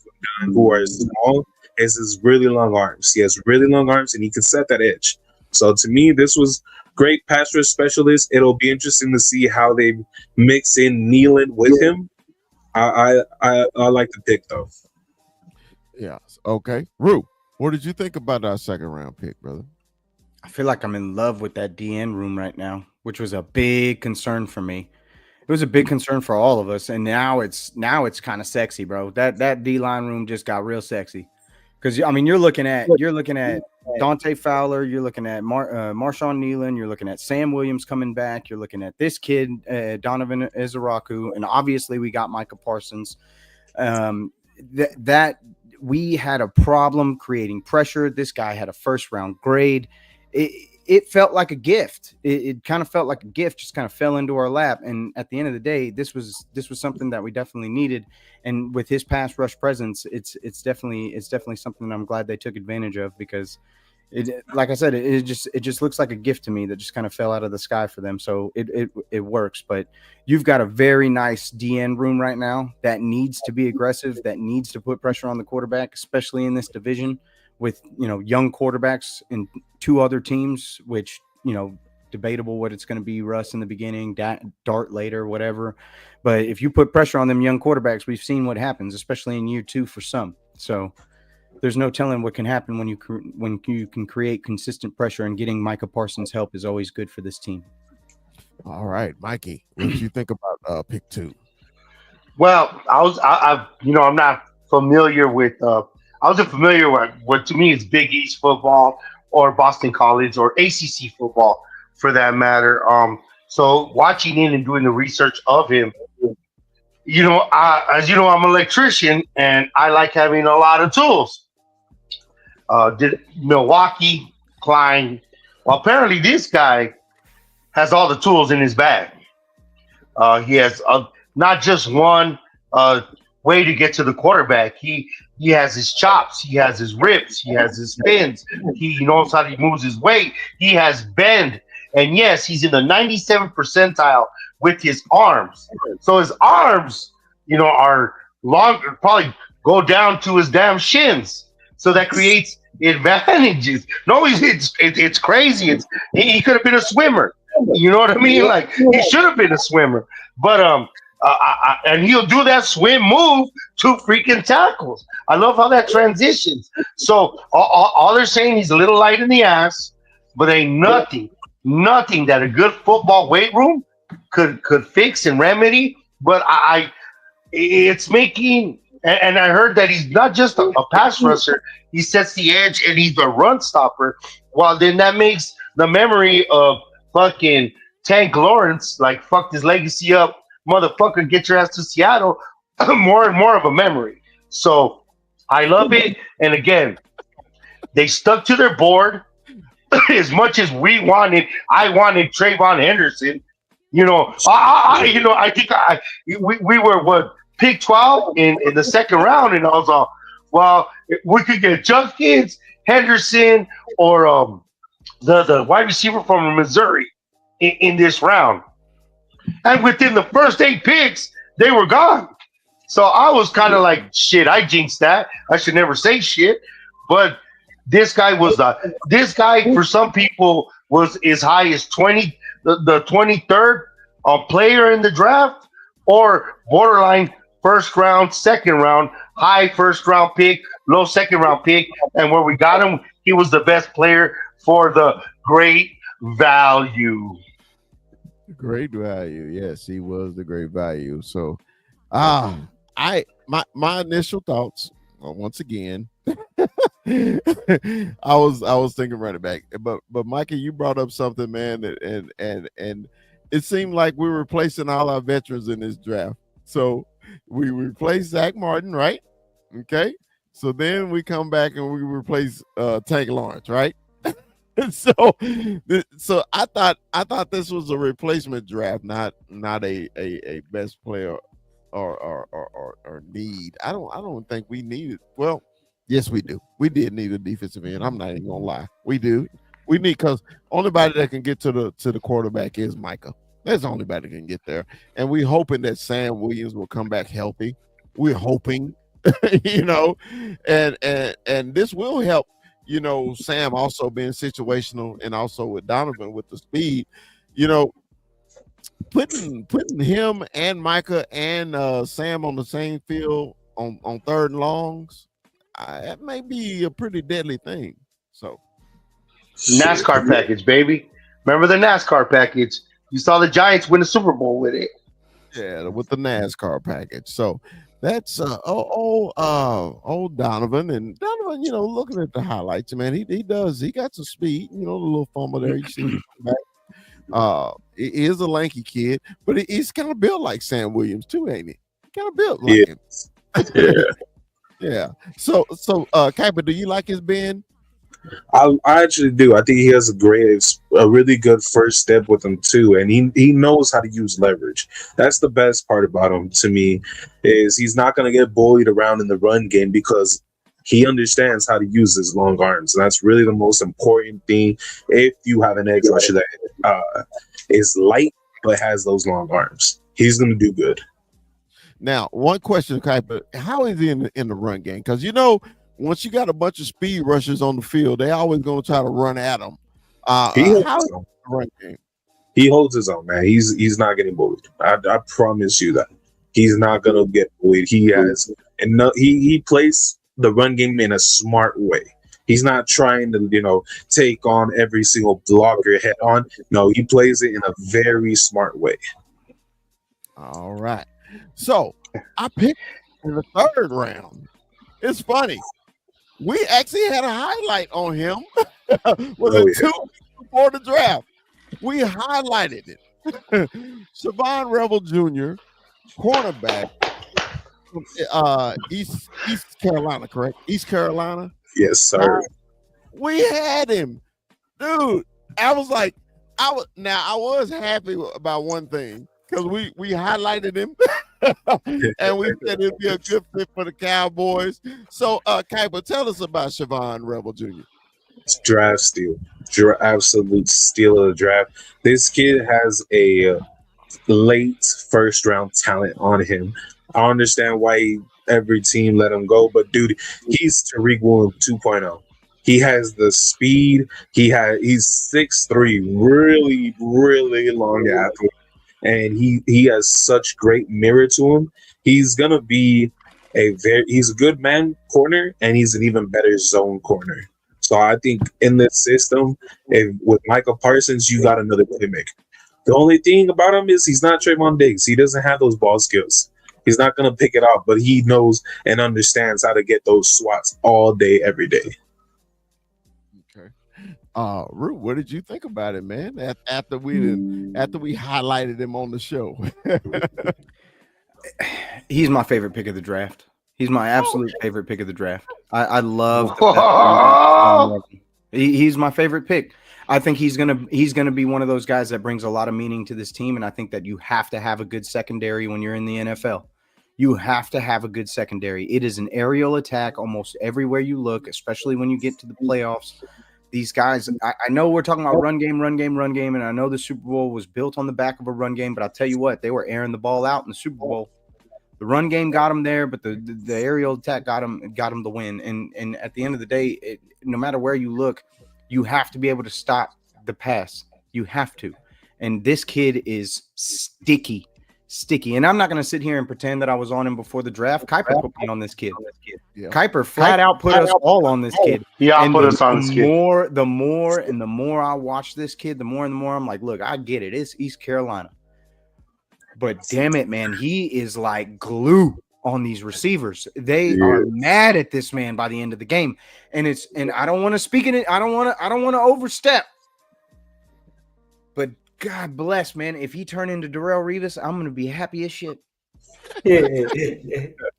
who are small, is his really long arms. He has really long arms, and he can set that edge. So to me, this was great pass rush specialist. It'll be interesting to see how they mix in Nealon with him. I like the pick though. Yeah. Okay. Rue, what did you think about our second round pick, brother? I feel like I'm in love with that DN room right now, which was a big concern for me. It was a big concern for all of us, and now it's kind of sexy, bro. That D-line room just got real sexy. Because I mean, you're looking at Dante Fowler, you're looking at Marshawn Nealon, you're looking at Sam Williams coming back, you're looking at this kid Donovan Izaraku, and obviously we got Micah Parsons. That we had a problem creating pressure. This guy had a first round grade. It felt like a gift. It kind of felt like a gift, just kind of fell into our lap. And at the end of the day, this was something that we definitely needed. And with his pass rush presence, it's definitely something that I'm glad they took advantage of, because like I said, it just looks like a gift to me that just kind of fell out of the sky for them. So it works. But you've got a very nice DN room right now that needs to be aggressive, that needs to put pressure on the quarterback, especially in this division with young quarterbacks in two other teams, which debatable what it's going to be. Russ in the beginning, Dart later, whatever. But if you put pressure on them young quarterbacks, we've seen what happens, especially in year 2 for some. So there's no telling what can happen when you can create consistent pressure, and getting Micah Parsons' help is always good for this team. All right, Mikey, what did you think about pick 2? Well, I'm not familiar with. I wasn't familiar with what to me is Big East football or Boston College or ACC football for that matter. So watching in and doing the research of him, as you know, I'm an electrician and I like having a lot of tools. Did Milwaukee, Klein. Well, apparently this guy has all the tools in his bag. He has not just one way to get to the quarterback. He has his chops, he has his rips, he has his spins. He knows how he moves his weight. He has bend, and yes, he's in the 97th percentile with his arms. So his arms, are longer, probably go down to his damn shins. So that creates advantages. No, it's crazy. He could have been a swimmer. You know what I mean? Like he should have been a swimmer. But and he'll do that swim move to freaking tackles. I love how that transitions. So all they're saying, he's a little light in the ass, but ain't nothing that a good football weight room could fix and remedy. But it's making, and I heard that he's not just a pass rusher. He sets the edge and he's a run stopper. Well, then that makes the memory of fucking Tank Lawrence, like fucked his legacy up, motherfucker, get your ass to Seattle, more and more of a memory. So I love it. And again, they stuck to their board as much as I wanted Trayvon Henderson. I think we were pick 12 in the second round, and I was all, well, we could get Junkins, Henderson, or the wide receiver from Missouri in this round. And within the first 8 picks, they were gone. So I was kind of like, shit, I jinxed that. I should never say shit. But this guy for some people was as high as the 23rd player in the draft, or borderline first round, second round, high first round pick, low second round pick. And where we got him, he was the best player for the great value. Great value. Yes, he was the great value. So my initial thoughts, once again, I was thinking running back, but Mikey, you brought up something, man, and it seemed like we were replacing all our veterans in this draft. So we replaced Zach Martin, right? Okay. So then we come back and we replace Tank Lawrence, right? So I thought this was a replacement draft, not a best player or need. I don't think we needed. Well, yes, we do. We did need a defensive end. I'm not even gonna lie. We do. We need, because only body that can get to the quarterback is Micah. That's the only body that can get there. And we're hoping that Sam Williams will come back healthy. We're hoping, and this will help. Sam also being situational, and also with Donovan with the speed, putting him and Micah and Sam on the same field on third and longs, that may be a pretty deadly thing. So NASCAR package, baby. Remember the NASCAR package? You saw the Giants win the Super Bowl with it. Yeah, with the NASCAR package. So that's old Donovan. And Donovan, looking at the highlights, man, he got some speed, the little fumble there. You see him back. He is a lanky kid, but he's kind of built like Sam Williams too, ain't he? Kind of built like him. Yeah. Yeah. So Kuiper, do you like his bend? I actually do. I think he has a really good first step with him too, and he knows how to use leverage. That's the best part about him to me, is he's not going to get bullied around in the run game because he understands how to use his long arms, and that's really the most important thing. If you have an edge rusher that is light but has those long arms, he's going to do good. Now, one question, Kuiper, how is he in the run game? Because once you got a bunch of speed rushers on the field, they always going to try to run at them. He holds his own, man. He's not getting bullied. I promise you that. He's not going to get bullied. He plays the run game in a smart way. He's not trying to, take on every single blocker head on. No, he plays it in a very smart way. All right. So I picked in the third round. It's funny. we actually had a highlight on him. Was Oh, it 2 weeks before the draft? We highlighted it. Siobhan Rebel Jr., cornerback from East Carolina, correct? East Carolina. Yes, sir. We had him, dude. I was like, I was happy about one thing because we highlighted him and we said it'd be a good fit for the Cowboys. So, Kuiper, tell us about Siobhan Rebel Jr. Draft steal, absolute steal of the draft. This kid has a late first round talent on him. I understand why every team let him go, but dude, he's Tariq Woolen 2.0. He has the speed. He's 6'3", really, really long athlete, and he has such great mirror to him. He's gonna be he's a good man corner, and he's an even better zone corner. So I think in this system, with Michael Parsons, you got another playmaker. The only thing about him is he's not Trayvon Diggs. He doesn't have those ball skills. He's not gonna pick it up, but he knows and understands how to get those swats all day, every day. Root, what did you think about it, man? After we highlighted him on the show. He's my favorite pick of the draft. He's my absolute favorite pick of the draft. I love. He's my favorite pick. I think he's gonna be one of those guys that brings a lot of meaning to this team, and I think that you have to have a good secondary when you're in the NFL. You have to have a good secondary. It is an aerial attack almost everywhere you look, especially when you get to the playoffs. These guys, I know we're talking about run game, and I know the Super Bowl was built on the back of a run game, but I'll tell you what, they were airing the ball out in the Super Bowl. The run game got them there, but the aerial attack got them the win. And at the end of the day, no matter where you look, you have to be able to stop the pass. You have to. And this kid is sticky. And I'm not going to sit here and pretend that I was on him before the draft. Kuiper put me on this kid. Yeah. Kuiper flat out put us all on this kid. Yeah, put us on this kid. The more I watch this kid, the more I'm like, look, I get it. It's East Carolina. But damn it, man, he is like glue on these receivers. They are mad at this man by the end of the game. And I don't want to speak in it. I don't want to overstep. But God bless, man. If he turn into Darrelle Revis, I'm gonna be happy as shit.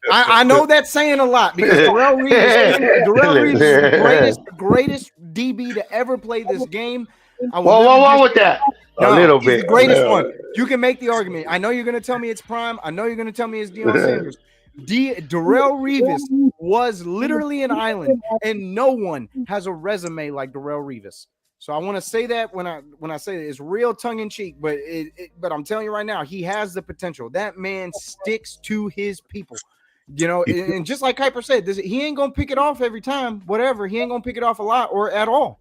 I know that's saying a lot because Darrelle Revis is the greatest DB to ever play this game. Whoa with that. A little bit. The greatest one. You can make the argument. I know you're gonna tell me it's Prime. I know you're gonna tell me it's Deion Sanders. Darrelle Revis was literally an island, and no one has a resume like Darrelle Revis. So I want to say that when I say that, it's real tongue in cheek, but but I'm telling you right now, he has the potential. That man sticks to his people, you know. And just like Kuiper said, he ain't gonna pick it off every time. Whatever, he ain't gonna pick it off a lot or at all.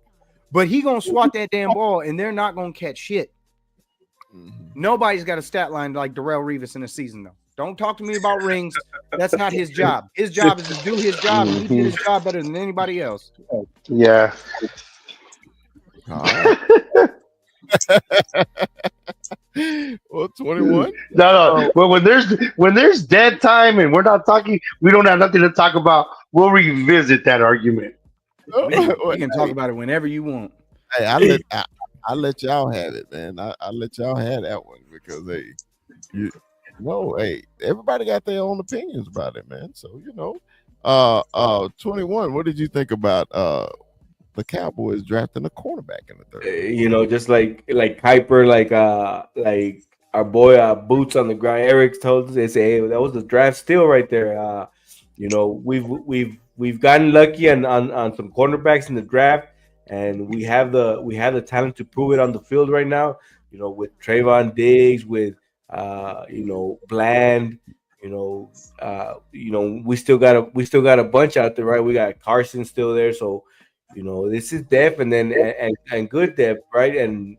But he gonna swat that damn ball, and they're not gonna catch shit. Nobody's got a stat line like Darrelle Revis in a season, though. Don't talk to me about rings. That's not his job. His job is to do his job, and he did his job better than anybody else. Yeah. Well, 21. No. Well, when there's dead time and we're not talking, we don't have nothing to talk about. We'll revisit that argument. We can talk about it whenever you want. Hey, I let y'all have it, man. I let y'all have that one because everybody got their own opinions about it, man. So 21. What did you think about the Cowboys drafting a cornerback in the third? Just like Kuiper, like our boy Boots on the Ground, Eric told us, they say, hey, that was the draft steal right there. We've gotten lucky on some cornerbacks in the draft, and we have the talent to prove it on the field right now. With Trayvon Diggs, with Bland, we still got a bunch out there, right? We got Carson still there, so this is depth and good depth, right? And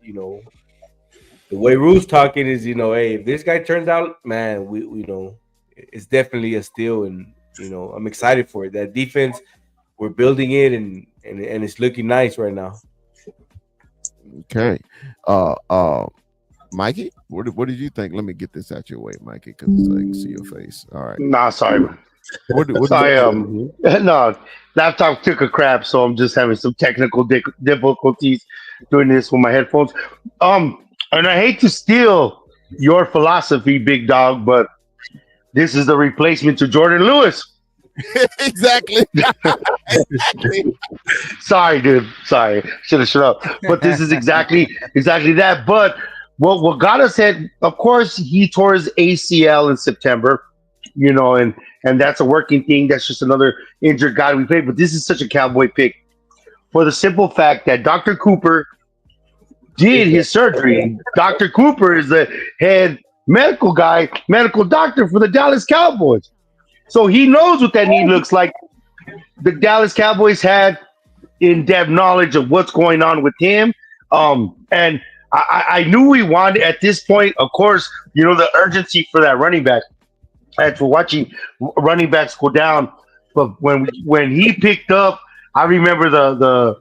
the way Rue's talking is, hey, if this guy turns out, man, we it's definitely a steal, and I'm excited for it. That defense, we're building it, and it's looking nice right now. Okay, Mikey, what did you think? Let me get this out your way, Mikey, because I can see your face. All right. Nah, sorry. Sorry, no, laptop took a crap, so I'm just having some technical difficulties doing this with my headphones. And I hate to steal your philosophy, big dog, but this is the replacement to Jordan Lewis. Exactly. Sorry, dude. Sorry, should have shut up. But this is exactly that. But what got us hit, of course, he tore his ACL in September. You know, and that's a working thing. That's just another injured guy we played. But this is such a Cowboy pick for the simple fact that Dr. Cooper did his surgery. Dr. Cooper is the head medical doctor for the Dallas Cowboys. So he knows what that knee looks like. The Dallas Cowboys had in-depth knowledge of what's going on with him. And I knew we wanted at this point, of course, you know, the urgency for that running back. And for watching running backs go down. But when he picked up, I remember the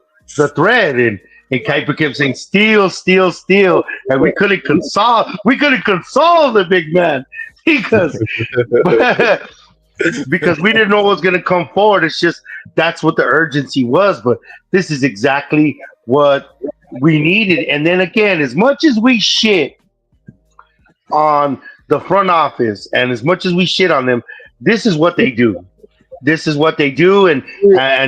thread and Kuiper kept saying steal, steal, steal. And we couldn't console the big man because we didn't know what was going to come forward. It's just that's what the urgency was. But this is exactly what we needed. And then again, as much as we shit on the front office and as much as we shit on them, this is what they do. This is what they do and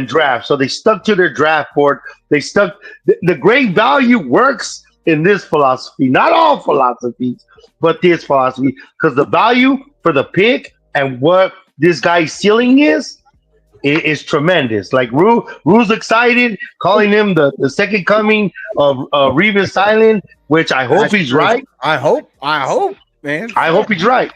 draft. So they stuck to their draft board. They stuck. The great value works in this philosophy. Not all philosophies, but this philosophy. Because the value for the pick and what this guy's ceiling is tremendous. Like Rue's excited, calling him the second coming of Revis Island, which I hope he's right. I hope, man. I hope he's right.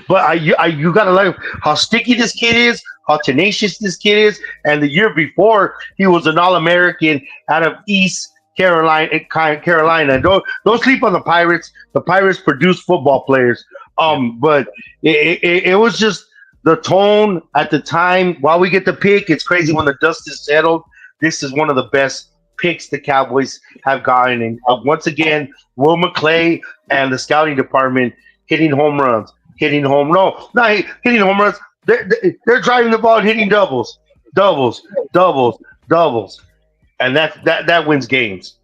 But you gotta like how sticky this kid is, how tenacious this kid is. And the year before, he was an All-American out of East Carolina. Don't sleep on the Pirates. The Pirates produce football players. But it was just the tone at the time. While we get the pick, it's crazy when the dust is settled. This is one of the best picks the Cowboys have gotten. And once again, Will McClay and the scouting department hitting home runs. Hitting home runs. They're driving the ball and hitting doubles. And that wins games.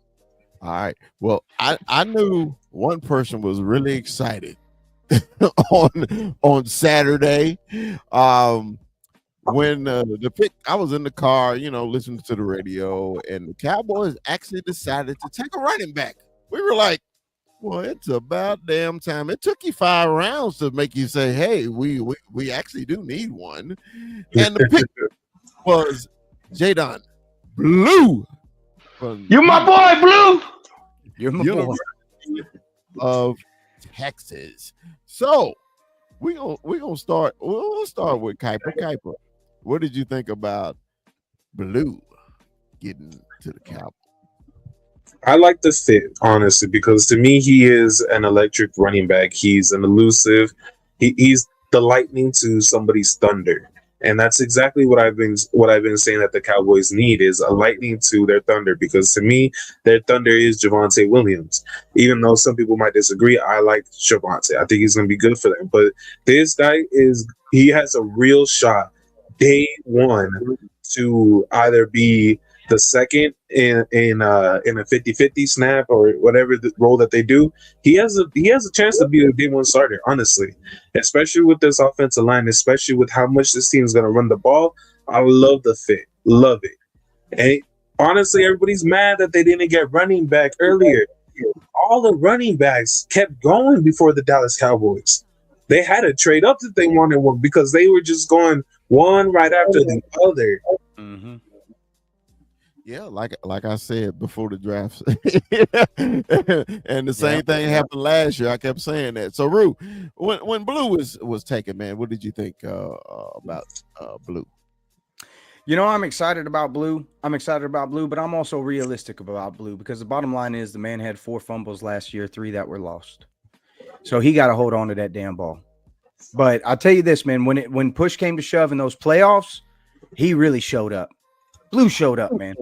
All right. Well, I knew one person was really excited on Saturday. When the pick, I was in the car, you know, listening to the radio, and the Cowboys actually decided to take a running back. We were like, well, it's about damn time. It took you 5 rounds to make you say, hey, we actually do need one. And the pick was Jadon Blue. You my boy, Blue. You're my boy. Of Texas. So we'll start with Kuiper. Kuiper, what did you think about Blue getting to the Cowboys? I like the fit, honestly, because to me, he is an electric running back. He's an elusive. He's the lightning to somebody's thunder. And that's exactly what I've been saying that the Cowboys need is a lightning to their thunder, because to me, their thunder is Javonte Williams. Even though some people might disagree, I like Javonte. I think he's going to be good for them. But this guy he has a real shot day one to either be the second in a 50-50 snap or whatever the role that they do. He has a chance to be a day one starter, honestly, especially with this offensive line, especially with how much this team is going to run the ball. I love the fit. Love it. And honestly, everybody's mad that they didn't get running back earlier. All the running backs kept going before the Dallas Cowboys. They had to trade up if they wanted one because they were just going one right after the other. Mm-hmm. Yeah, like I said before the draft, and the same thing happened last year. I kept saying that. So, Rue, when Blue was taken, man, what did you think about Blue? You know, I'm excited about Blue. But I'm also realistic about Blue because the bottom line is the man had 4 fumbles last year, 3 that were lost. So he got to hold on to that damn ball. But I'll tell you this, man, when push came to shove in those playoffs, he really showed up. Blue showed up, man.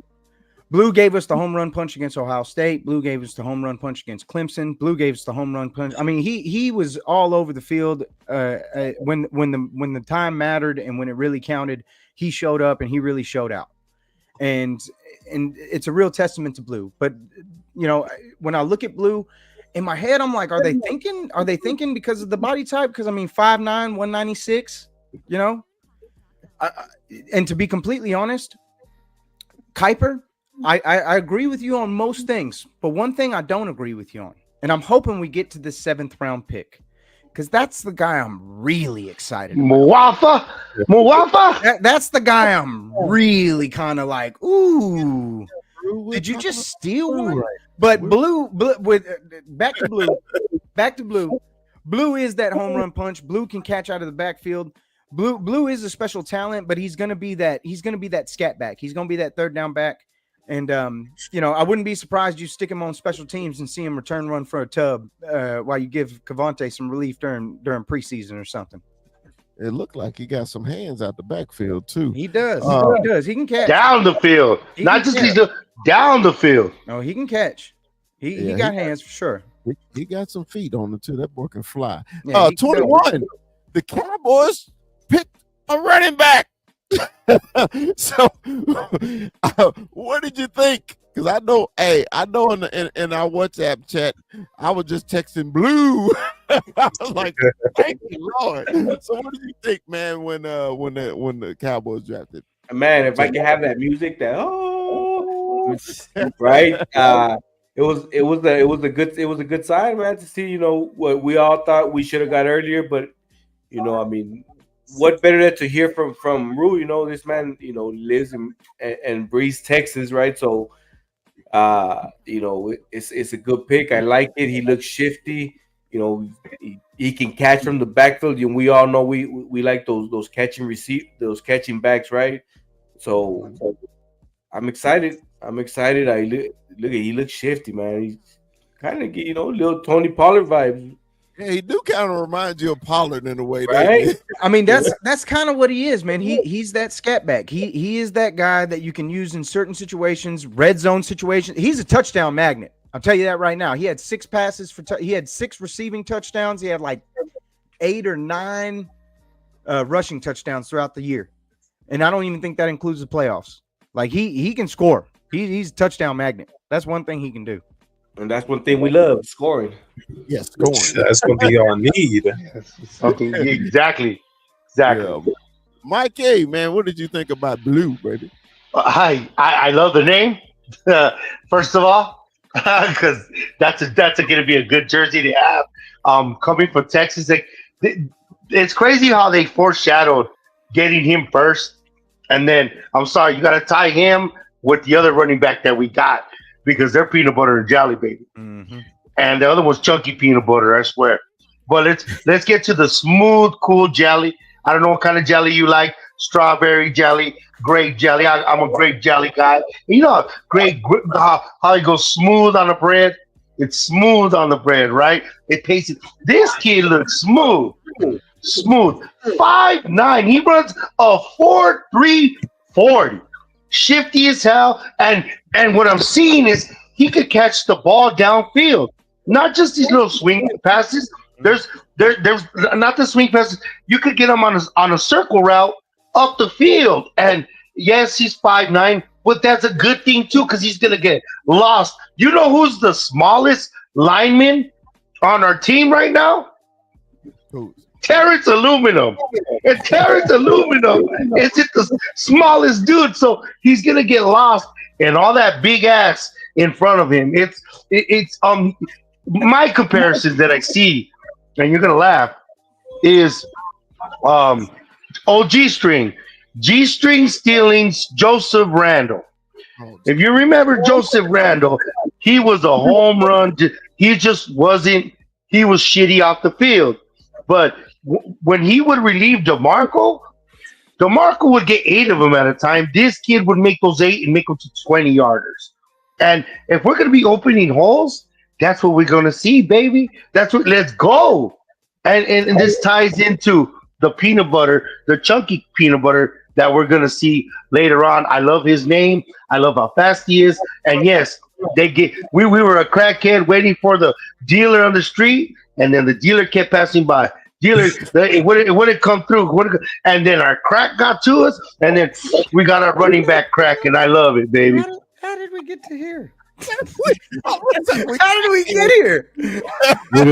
Blue gave us the home run punch against Ohio State. Blue gave us the home run punch against Clemson. Blue gave us the home run punch. I mean, he was all over the field when the time mattered and when it really counted. He showed up and he really showed out. And it's a real testament to Blue. But you know, when I look at Blue, in my head, I'm like, are they thinking because of the body type? Because I mean, 5'9", 196. You know, and to be completely honest, Kiper. I agree with you on most things, but one thing I don't agree with you on, and I'm hoping we get to the 7th round pick, because that's the guy I'm really excited about. Muwafa. That's the guy I'm really kind of like, ooh, did you just steal one? But Blue with back to Blue. Blue is that home run punch. Blue can catch out of the backfield. Blue is a special talent, but he's gonna be that scat back. He's gonna be that third down back. And, you know, I wouldn't be surprised you stick him on special teams and see him return run for a tub while you give Cavante some relief during preseason or something. It looked like he got some hands out the backfield, too. He does. He does. He can catch. Down the field. Not just down the field. No, he can catch. He got hands for sure. He got some feet on him, too. That boy can fly. Yeah, 21. The Cowboys picked a running back. So what did you think? Because I know in our WhatsApp chat I was just texting Blue. I was like, thank you, Lord. So what did you think, man, when the Cowboys drafted? Man, if I could have that music, right? It was a good sign, man, to see, you know, what we all thought we should have got earlier, but you know, I mean, what better than to hear from Rue? You know, this man, you know, lives and breathes Texas, right? So, you know, it's a good pick. I like it. He looks shifty. You know, he can catch from the backfield, and we all know we like those catching backs, right? So, I'm excited. He looks shifty, man. He's kind of, you know, little Tony Pollard vibes. Yeah, he do kind of remind you of Pollard in a way, right? I mean, that's kind of what he is, man. He's that scat back. He is that guy that you can use in certain situations, red zone situations. He's a touchdown magnet. I'll tell you that right now. He had 6 passes he had 6 receiving touchdowns. He had like 8 or 9 rushing touchdowns throughout the year, and I don't even think that includes the playoffs. Like he can score. He's a touchdown magnet. That's one thing he can do. And that's one thing we love, scoring. Yes, scoring. That's going to be our need. Something exactly. Yeah. Mike A, man, what did you think about Blue, baby? I love the name. First of all, because that's going to be a good jersey to have. Coming from Texas, it's crazy how they foreshadowed getting him first, and then I'm sorry, you got to tie him with the other running back that we got. Because they're peanut butter and jelly, baby. Mm-hmm. And the other one's chunky peanut butter, I swear. But let's get to the smooth, cool jelly. I don't know what kind of jelly you like. Strawberry jelly, grape jelly. I'm a grape jelly guy. You know, how it goes smooth on the bread. It's smooth on the bread, right? It tastes. This kid looks smooth. 5'9". He runs a 4.3 40. Shifty as hell, and what I'm seeing is he could catch the ball downfield, not just these little swing passes. There's not the swing passes. You could get him on a circle route up the field, and yes, he's 5'9", but that's a good thing too because he's gonna get lost. You know who's the smallest lineman on our team right now? Who? Terrence Aluminum. And Terrence Aluminum is the smallest dude, so he's gonna get lost in all that big ass in front of him. It's my comparisons that I see, and you're gonna laugh, is G-String stealing Joseph Randall. If you remember Joseph Randall, he was a home run. He just wasn't. He was shitty off the field, but when he would relieve DeMarco would get 8 of them at a time. This kid would make those 8 and make them to 20-yarders. And if we're going to be opening holes, that's what we're going to see, baby. Let's go. And this ties into the peanut butter, the chunky peanut butter that we're gonna see later on. I love his name. I love how fast he is. And yes, we were a crackhead waiting for the dealer on the street, and then the dealer kept passing by. Dealer, it wouldn't come through. And then our crack got to us, and then we got our running back crack, and I love it, baby. How did we get to here? How did we get here? We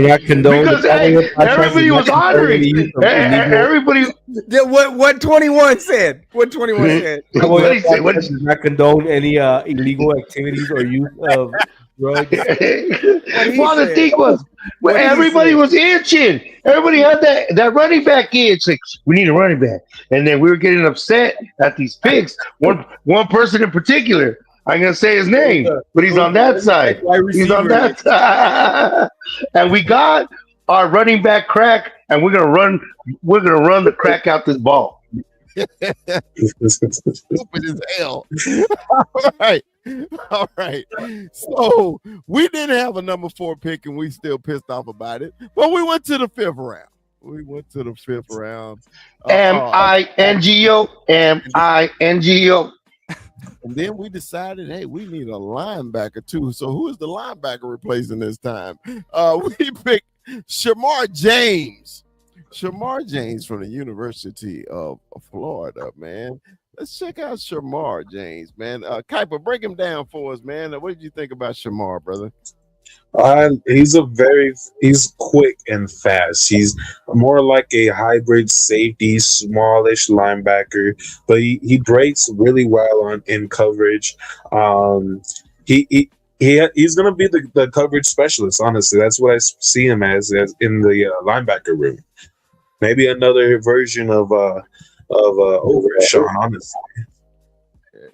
not condone Because everybody was honoring. Everybody. What 21 said? What 21 said? What he said? What does not condone any illegal activities or use of drugs. Well, the thing was, everybody was itching. Everybody had that running back itch. Like, we need a running back, and then we were getting upset at these picks. One person in particular. I'm gonna say his name, but he's on that side. He's on that side, and we got our running back crack, and we're gonna run the crack out this ball. Stupid as hell. All right. So we didn't have a number 4 pick, and we still pissed off about it. But we went to the 5th round. M-I-N-G-O. And then we decided, hey, we need a linebacker too. So who is the linebacker replacing this time? We picked Shamar James. Shamar James from the University of Florida, man. Let's check out Shamar James, man. Kuiper, break him down for us, man. What did you think about Shamar, brother? He's quick and fast. He's more like a hybrid safety, smallish linebacker, but he breaks really well in coverage. He's gonna be the coverage specialist. Honestly, that's what I see him as in the linebacker room. Maybe another version of Overshawn. Honestly,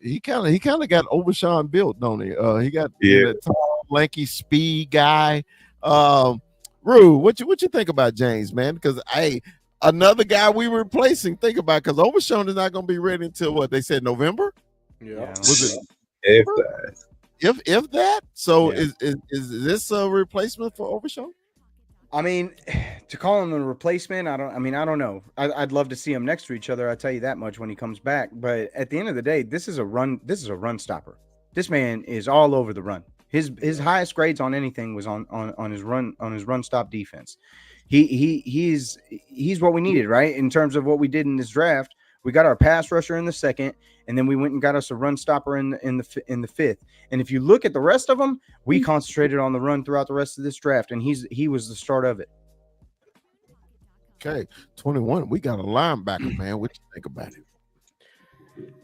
he kind of got Overshawn built, don't he? He got that tall, lanky speed guy. Rue, what you think about James, man? Because another guy we were replacing. Think about, because Overshawn is not going to be ready until what they said, November. Yeah, was it if that? If that? So Yeah. is this a replacement for Overshawn? I mean, to call him a replacement, I don't know. I'd love to see them next to each other. I'll tell you that much when he comes back. But at the end of the day, this is a run stopper. This man is all over the run. His highest grades on anything was on his run stop defense. He's what we needed, right? In terms of what we did in this draft, we got our pass rusher in the 2nd, and then we went and got us a run stopper in the 5th. And if you look at the rest of them, we concentrated on the run throughout the rest of this draft, and he was the start of it. Okay, 21. We got a linebacker, man. What you think about it?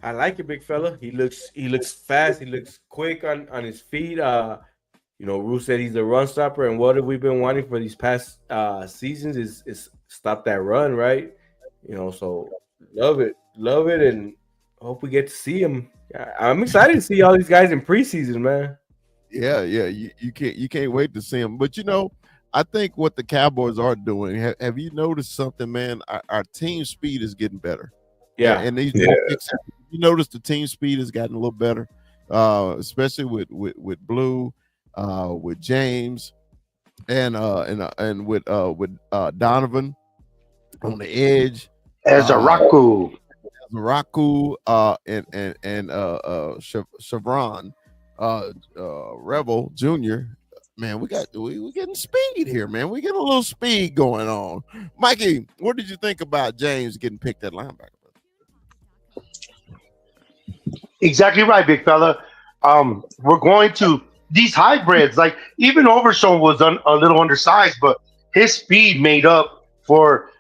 I like it, big fella. He looks fast. He looks quick on his feet. Rue said he's a run stopper, and what have we been wanting for these past seasons is stop that run, right? So love it, and hope we get to see him. I'm excited to see all these guys in preseason, man. Yeah, you can't wait to see him. But I think what the Cowboys are doing. Have you noticed something, man? Our team speed is getting better. Yeah, and these you notice the team speed has gotten a little better, especially with Blue, with James, and with Donovan on the edge. As a Raku. And Chevron Rebel Jr. Man, we're getting speed here, man. We getting a little speed going on. Mikey, what did you think about James getting picked at linebacker? Exactly right, big fella. We're going to these hybrids. Like even Overshawn was a little undersized, but his speed made up for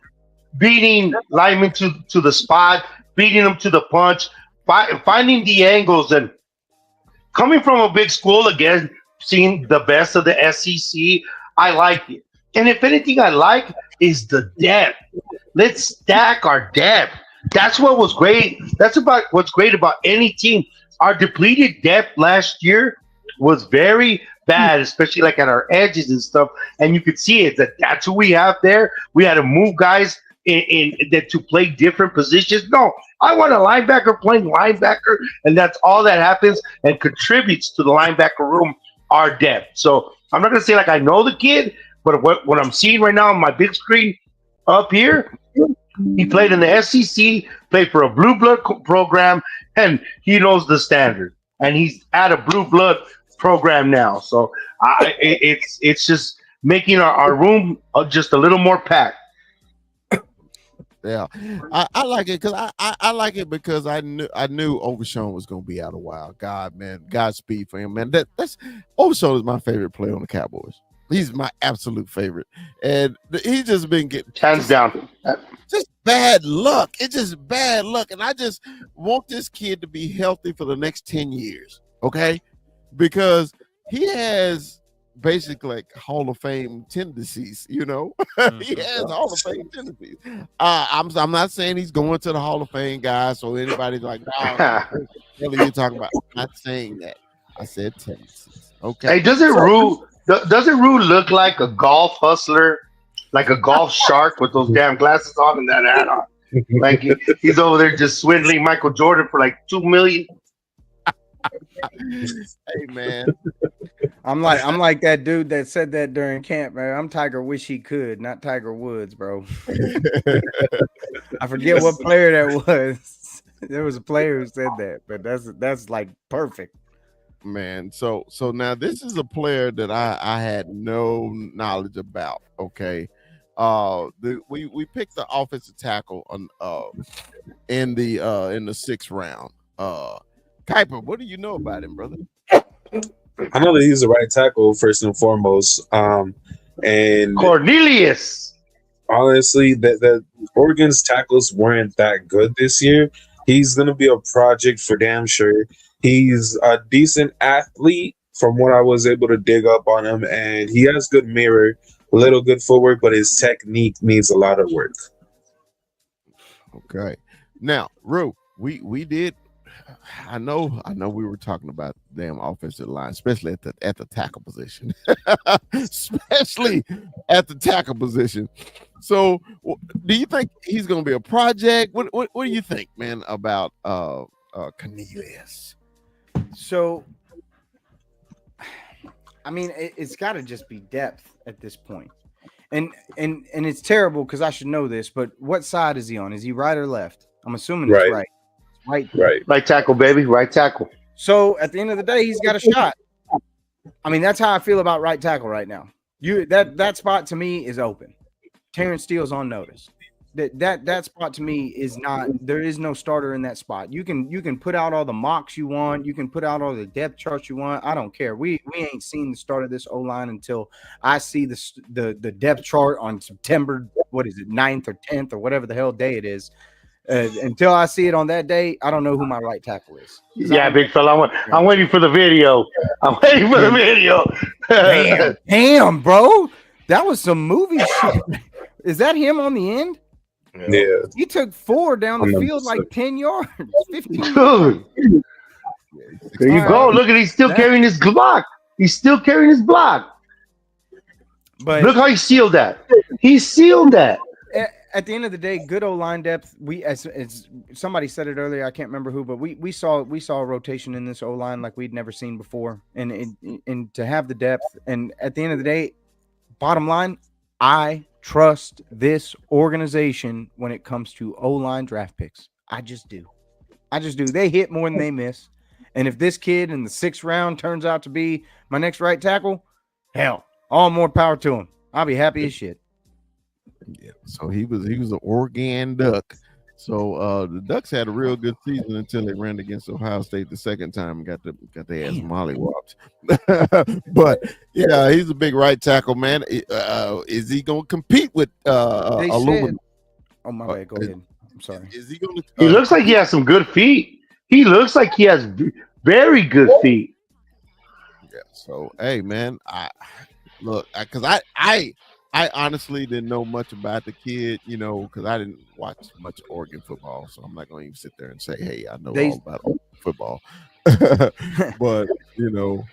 beating linemen to the spot, beating them to the punch, finding the angles, and coming from a big school again, seeing the best of the SEC. I like it. And if anything I like is the depth. Let's stack our depth. That's what was great. That's about what's great about any team. Our depleted depth last year was very bad, especially like at our edges and stuff. And you could see it. That's who we have there. We had to move guys to play different positions. No, I want a linebacker playing linebacker, and that's all that happens and contributes to the linebacker room, our depth. So I'm not gonna say like I know the kid, but what I'm seeing right now on my big screen up here, He played in the SEC, played for a blue blood program, and he knows the standard. And he's at a blue blood program now. So it's just making our room just a little more packed. Yeah, I like it because I like it because I knew Overshown was gonna be out a while. God, man, Godspeed for him, man. That's Overshown is my favorite player on the Cowboys. He's my absolute favorite, and he's just been getting hands down. Just bad luck. It's just bad luck, and I just want this kid to be healthy for the next 10 years, okay? Because he has basically like Hall of Fame tendencies, you know. He has Hall of Fame tendencies. I'm not saying he's going to the Hall of Fame, guys. So anybody's like, "No, what are you talking about?" I'm not saying that. I said tendencies. Okay. Hey, doesn't Rue look like a golf hustler, like a golf shark with those damn glasses on and that hat on? Like he's over there just swindling Michael Jordan for like $2 million. Hey man, I'm like that dude that said that during camp, man. I'm Tiger wish he could, not Tiger Woods, bro. I forget what player that was. There was a player who said that, but that's like perfect. Man, so now this is a player that I had no knowledge about. Okay, we picked the offensive tackle on in the 6th round. Kuiper, what do you know about him, brother? I know that he's the right tackle first and foremost. And Cornelius. Honestly, that Oregon's tackles weren't that good this year. He's gonna be a project for damn sure. He's a decent athlete from what I was able to dig up on him, and he has good mirror, a little good footwork, but his technique needs a lot of work. Okay. Now, Rue, we did. I know we were talking about damn offensive line, especially at the tackle position. Especially at the tackle position. So, do you think he's going to be a project? What do you think, man, about Cornelius? So, I mean, it's got to just be depth at this point. And it's terrible because I should know this, but what side is he on? Is he right or left? I'm assuming it's right. Right tackle, baby. Right tackle. So at the end of the day, he's got a shot. I mean, that's how I feel about right tackle right now. That spot to me is open. Terrence Steele's on notice. That spot to me is not. There is no starter in that spot. You can put out all the mocks you want. You can put out all the depth charts you want. I don't care. We ain't seen the start of this O-line until I see the depth chart on September 9th or 10th or whatever the hell day it is. Until I see it on that day, I don't know who my right tackle is. Yeah, big fella. I'm waiting for the video. Damn, bro. That was some movie shit. Is that him on the end? Yeah. He took 4 down the field like 10 yards. 15 yards. There you go. Look at he's still carrying his block. He's still carrying his block. But look how he sealed that. He sealed that. At the end of the day, good O-line depth. As somebody said it earlier, I can't remember who, but we saw a rotation in this O-line like we'd never seen before, and to have the depth. And at the end of the day, bottom line, I trust this organization when it comes to O-line draft picks. I just do. They hit more than they miss. And if this kid in the 6th round turns out to be my next right tackle, hell, all more power to him. I'll be happy as shit. Yeah, so he was an Oregon Duck. So the Ducks had a real good season until they ran against Ohio State the second time and got their ass mollywopped. But yeah, he's a big right tackle, man. Is he gonna compete with Aluminum? Oh my bad, go ahead. I'm sorry. Is he gonna? He looks like he has some good feet. He looks like he has very good feet. Yeah. So hey, man, because I honestly didn't know much about the kid, you know, because I didn't watch much Oregon football. So I'm not going to even sit there and say, hey, I know all about Oregon football. But, you know.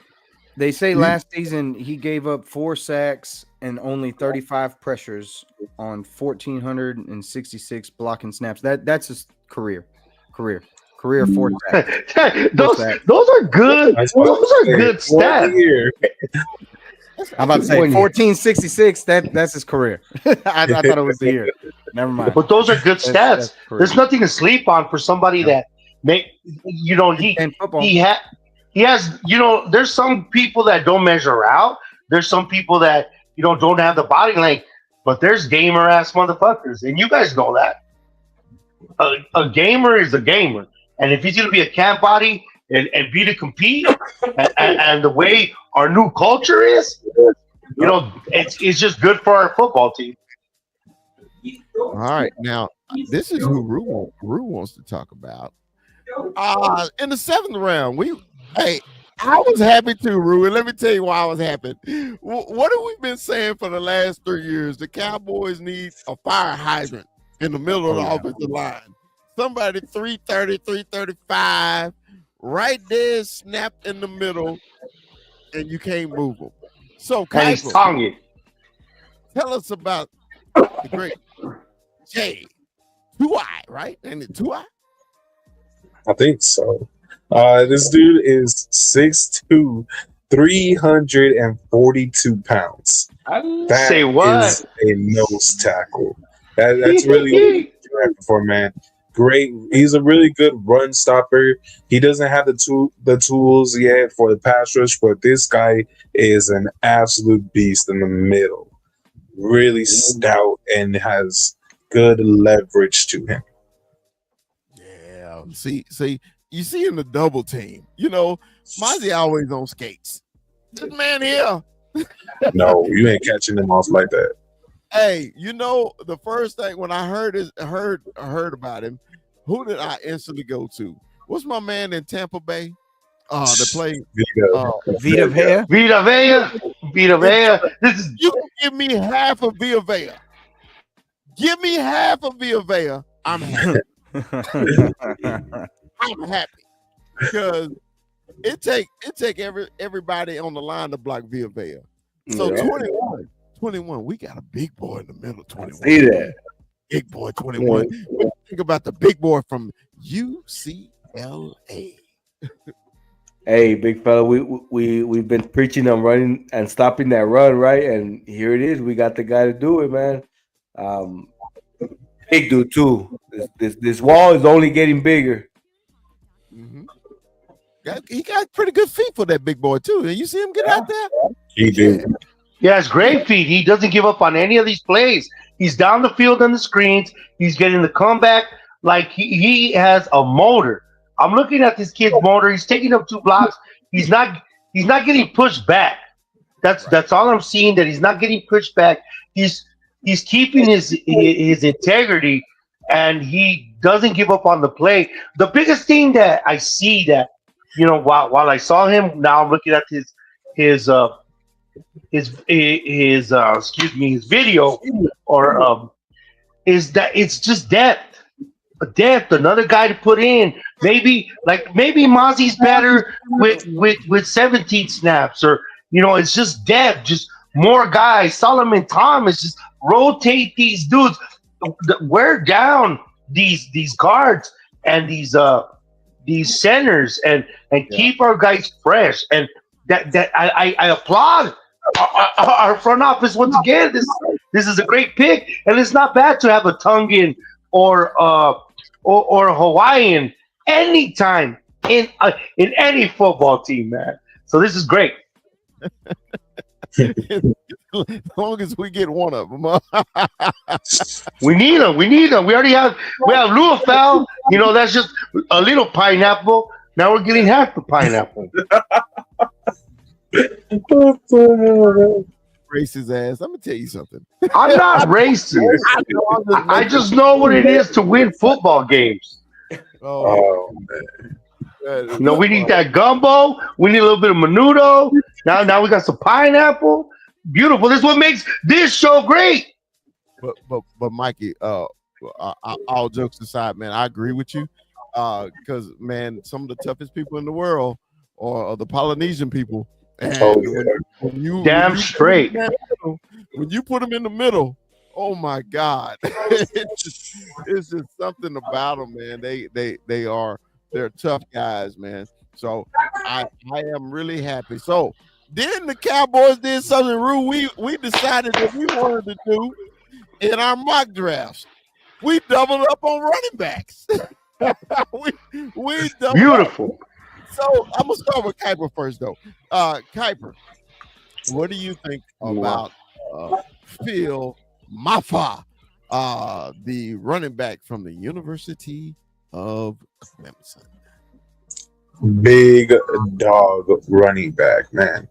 They say last season he gave up 4 sacks and only 35 pressures on 1,466 blocking snaps. That's his career 4 sacks. those are good. Those are good stats. I'm about to say 1,466. That's his career. I thought it was the year. Never mind. But those are good stats. That's crazy. There's nothing to sleep on for somebody that he has, there's some people that don't measure out. There's some people that, don't have the body length, but there's gamer ass motherfuckers. And you guys know that. A gamer is a gamer. And if he's going to be a camp body and be to compete, and the way our new culture is, it's just good for our football team. All right, now this is who Rue wants to talk about. In the 7th round, I was happy too, Rue, and let me tell you why I was happy. What have we been saying for the last 3 years? The Cowboys need a fire hydrant in the middle of the offensive line. Somebody 330, 335, right there, snapped in the middle, and you can't move them. So, And he's tonguing. tell us about the great Jay Tuai, right? Ain't it Tuai? I think so. This dude is 6'2", 342 pounds. That Say what? is a nose tackle. That's really what you're drafting for, man. Great. He's a really good run stopper. He doesn't have the tools yet for the pass rush, but this guy is an absolute beast in the middle. Really stout and has good leverage to him. Yeah. See, you see in the double team, Mozzie always on skates. This man here. No, you ain't catching him off like that. Hey, the first thing when I heard about him, who did I instantly go to? What's my man in Tampa Bay? That played Vita Vea. Vita Vea. You can give me half of Vita Vea. Give me half of Vita Vea. I'm happy. I'm happy because it take everybody on the line to block Vita Vea. So 21, we got a big boy in the middle. 21. See that? Big boy 21. Think about the big boy from UCLA. Hey, big fella, we've been preaching on running and stopping that run, right? And here it is. We got the guy to do it, man. Big dude too. This wall is only getting bigger. Mm-hmm. He got pretty good feet for that big boy too. And you see him get out there? He did. Yeah, it's great feet. He doesn't give up on any of these plays. He's down the field on the screens. He's getting the comeback. Like he has a motor. I'm looking at this kid's motor. He's taking up 2 blocks. He's not getting pushed back. That's all I'm seeing. That he's not getting pushed back. He's keeping his integrity, and he doesn't give up on the play. The biggest thing that I see that while I saw him, now I'm looking at his video is that it's just depth, another guy to put in. Maybe Mozzie's better with 17 snaps, or it's just depth, just more guys. Solomon Thomas, just rotate these dudes, wear down these guards and these centers, and keep our guys fresh. And that I applaud our front office once again. This is a great pick, and it's not bad to have a Tongan or a Hawaiian anytime in any football team, man. So this is great. As long as we get one of them. We need them. We already have Luafel. That's just a little pineapple. Now we're getting half the pineapple. Racist ass. I'm gonna tell you something. I'm not racist. I just know what it is to win football games. Oh man. We need that gumbo. We need a little bit of menudo. Now we got some pineapple. Beautiful. This is what makes this show great. But Mikey, all jokes aside, man, I agree with you. Because man, some of the toughest people in the world are the Polynesian people. And when you straight. When you put them in the middle, oh my God, it's just something about them, man. They're tough guys, man. So I am really happy. So then the Cowboys did something, Rue, we decided that we wanted to do in our mock drafts. we doubled up on running backs. we doubled Beautiful. Up. So I'm gonna start with Kiper first, though. Kiper, what do you think about Phil Mafah, the running back from the University of Clemson? Big dog running back, man.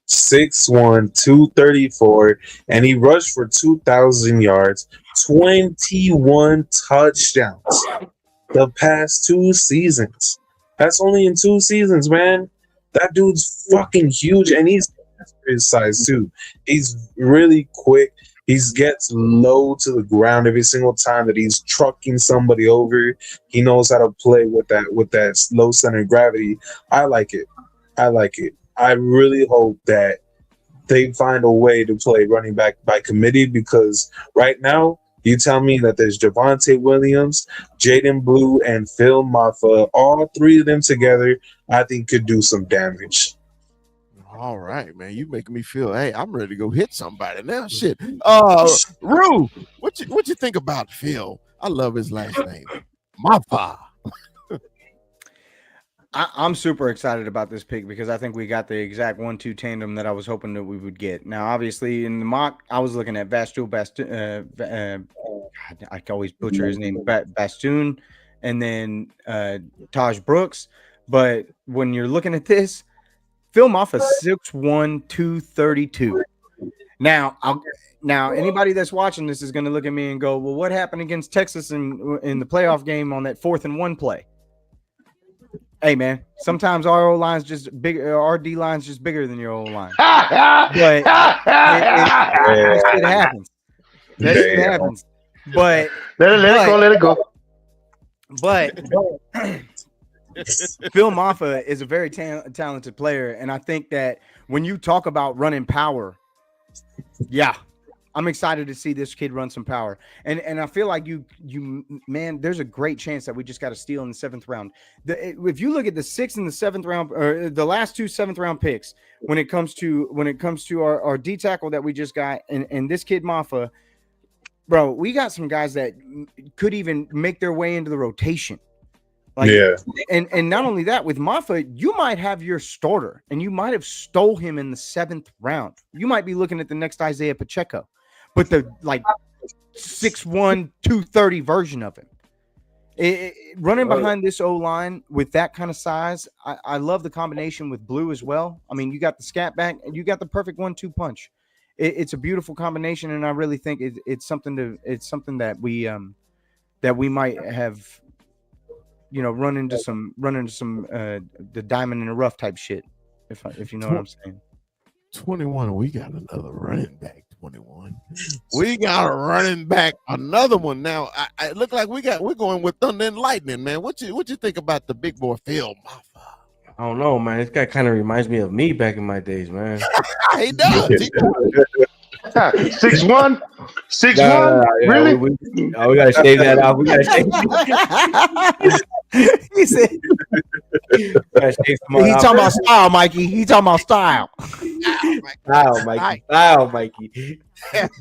6'1", 234, and he rushed for 2,000 yards, 21 touchdowns the past 2 seasons. That's only in 2 seasons, man. That dude's fucking huge, and he's his size too. He's really quick. He gets low to the ground every single time that he's trucking somebody over. He knows how to play with that low center of gravity. I like it. I really hope that they find a way to play running back by committee, because right now, you tell me that there's Javonte Williams, Jaden Blue, and Phil Mafah. All 3 of them together, I think, could do some damage. All right, man. You making me feel, hey, I'm ready to go hit somebody now. Shit. Rue, what you think about Phil? I love his last name. Mafah. I'm super excited about this pick because I think we got the exact 1-2 tandem that I was hoping that we would get. Now, obviously, in the mock, I was looking at Vastul I can always butcher his name, Bastoon, and then Taj Brooks. But when you're looking at this, Phil Mafah 6'1", 232. Now, anybody that's watching this is going to look at me and go, well, what happened against Texas in the playoff game on that 4th and 1 play? Hey, man, sometimes our O-line's just bigger, our D-line's just bigger than your O-line. But it happens. That shit happens. But let it go. But Phil Mafah is a very talented player, and I think that when you talk about running power, yeah, I'm excited to see this kid run some power. And I feel like you man, there's a great chance that we just got a steal in the 7th round. If you look at the 6th and the 7th round, or the last 2 7th round picks, when it comes to our D tackle that we just got, and this kid Mafah, bro, we got some guys that could even make their way into the rotation. Like, yeah. And not only that, with Mafah, you might have your starter, and you might have stole him in the 7th round. You might be looking at the next Isaiah Pacheco, but the 6'1", 230 version of him. Running behind this O-line with that kind of size, I love the combination with Blue as well. I mean, you got the scat back, and you got the perfect 1-2 punch. It's a beautiful combination, and I really think it's something that we might have, run into some the diamond in the rough type shit, if you know what I'm saying. 21, we got another running back. 21, we got a running back, another one. Now I look like we're going with Thunder and Lightning, man. What you think about the big boy Phil Mafah? I don't know, man. This guy kind of reminds me of me back in my days, man. He does. 6'1", 6'1", really? We gotta shave that off. We gotta shave. He said, he talking about style, Mikey. He talking about style. Style, Mikey.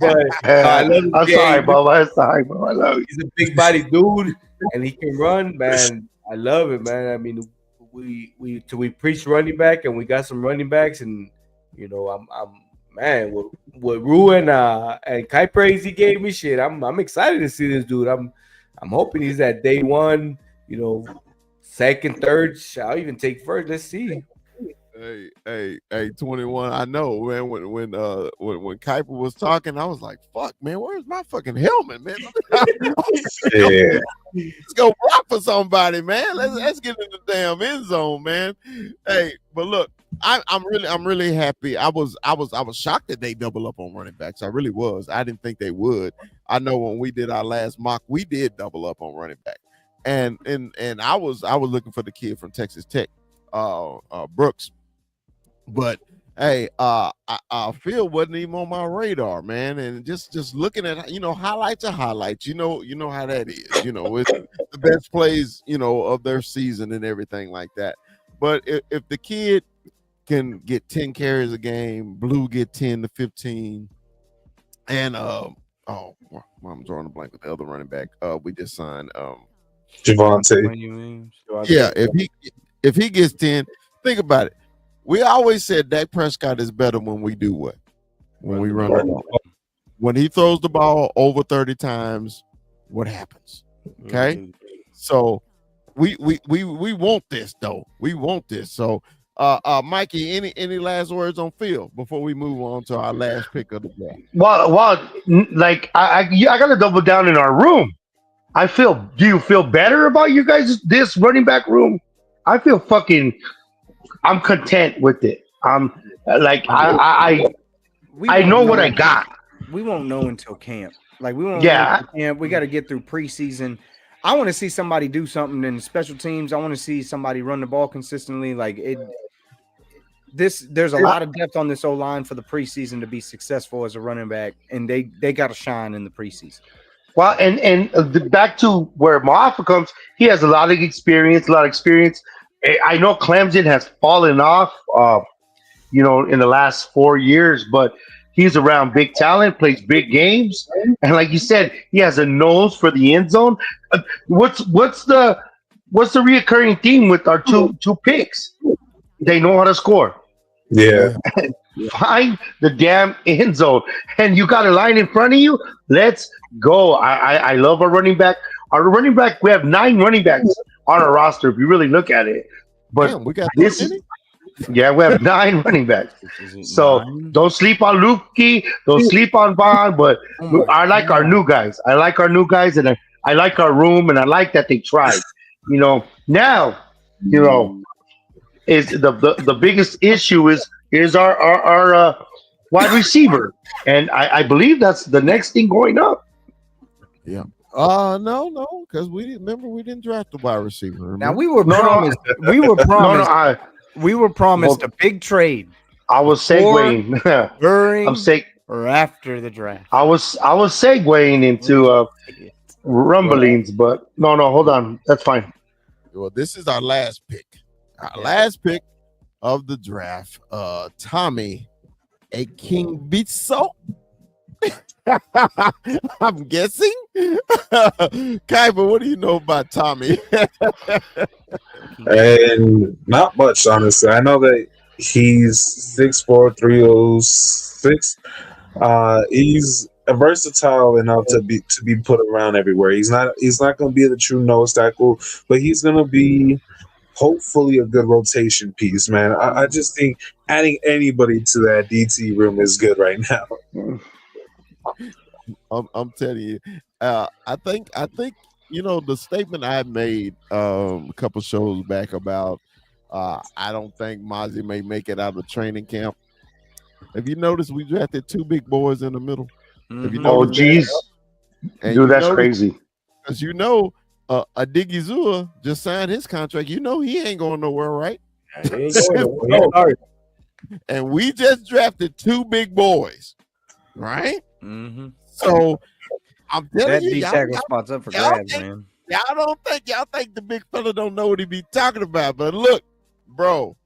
But I'm sorry, Bob. I love you. He's a big body dude, and he can run, man. I love it, man. I mean, we preach running back, and we got some running backs, and I'm man, with Rue and Kai Praise, he gave me shit. I'm excited to see this dude. I'm hoping he's at day 1, 2nd, 3rd. I'll even take 1st. Let's see. Hey, 21. I know, man. When Kuiper was talking, I was like, "Fuck, man, where's my fucking helmet, man? Yeah, let's go block for somebody, man. Let's get in the damn end zone, man." Hey, but look, I'm really happy. I was shocked that they double up on running backs. I really was. I didn't think they would. I know when we did our last mock, we did double up on running back, and I was looking for the kid from Texas Tech, Brooks. But hey, Phil wasn't even on my radar, man. And just looking at highlights are highlights. You know how that is. It's the best plays of their season and everything like that. But if the kid can get 10 carries a game, Blue get 10 to 15, and Oh, well, I'm drawing a blank with the other running back. We just signed. Javonte. Yeah, if he gets 10, think about it. We always said Dak Prescott is better when we do what? When we run the ball. When he throws the ball over 30 times, what happens? Okay, so we want this though. We want this. So, Mikey, any last words on Phil before we move on to our last pick of the draft? Well, like I got to double down in our room. Do you feel better about you guys this running back room? I feel I'm content with it. I'm like I know what I got. We won't know until camp. Like we won't Yeah. know until camp. We got to get through preseason. I want to see somebody do something in special teams. I want to see somebody run the ball consistently. Like there's a lot of depth on this O-line for the preseason to be successful as a running back, and they got to shine in the preseason. Well, and back to where Moaffa comes, he has a lot of experience. I know Clemson has fallen off, in the last 4 years, but he's around big talent, plays big games, and like you said, he has a nose for the end zone. What's the reoccurring theme with our two picks? They know how to score. Yeah. Find the damn end zone, and you got a line in front of you. Let's go. I love our running back. We have 9 running backs on our roster if you really look at it. But Damn, we got this is we have 9 running backs. So don't sleep on Lukey. Don't sleep on Bond. But I like our new guys. And I like our room, and I like that they tried. Now, is the biggest issue is our wide receiver, and I believe that's the next thing going up. Yeah. No, because we didn't draft the wide receiver. Remember? Now we were promised. We were promised a big trade. I was segueing during or after the draft. I was segueing into rumblings, but no, hold on, that's fine. Well, this is our last pick. Our last pick of the draft. Tommy, a King Bitso. I'm guessing. Kaiba, what do you know about Tommy? And not much, honestly. I know that he's 6'4", 306. He's versatile enough to be put around everywhere. He's not going to be the true nose tackle, but he's going to be hopefully a good rotation piece, man. I just think adding anybody to that DT room is good right now. I'm telling you, I think the statement I made a couple shows back about I don't think Mozzie may make it out of training camp. Have you noticed we drafted 2 big boys in the middle? Have you Oh, noticed geez, that? dude, that's crazy. Because Adigizua just signed his contract. He ain't going nowhere, right? And we just drafted 2 big boys, right? Mm-hmm. So I'm telling That you, D tackle spot's up for grabs, man. Y'all think the big fella don't know what he be talking about. But look, bro,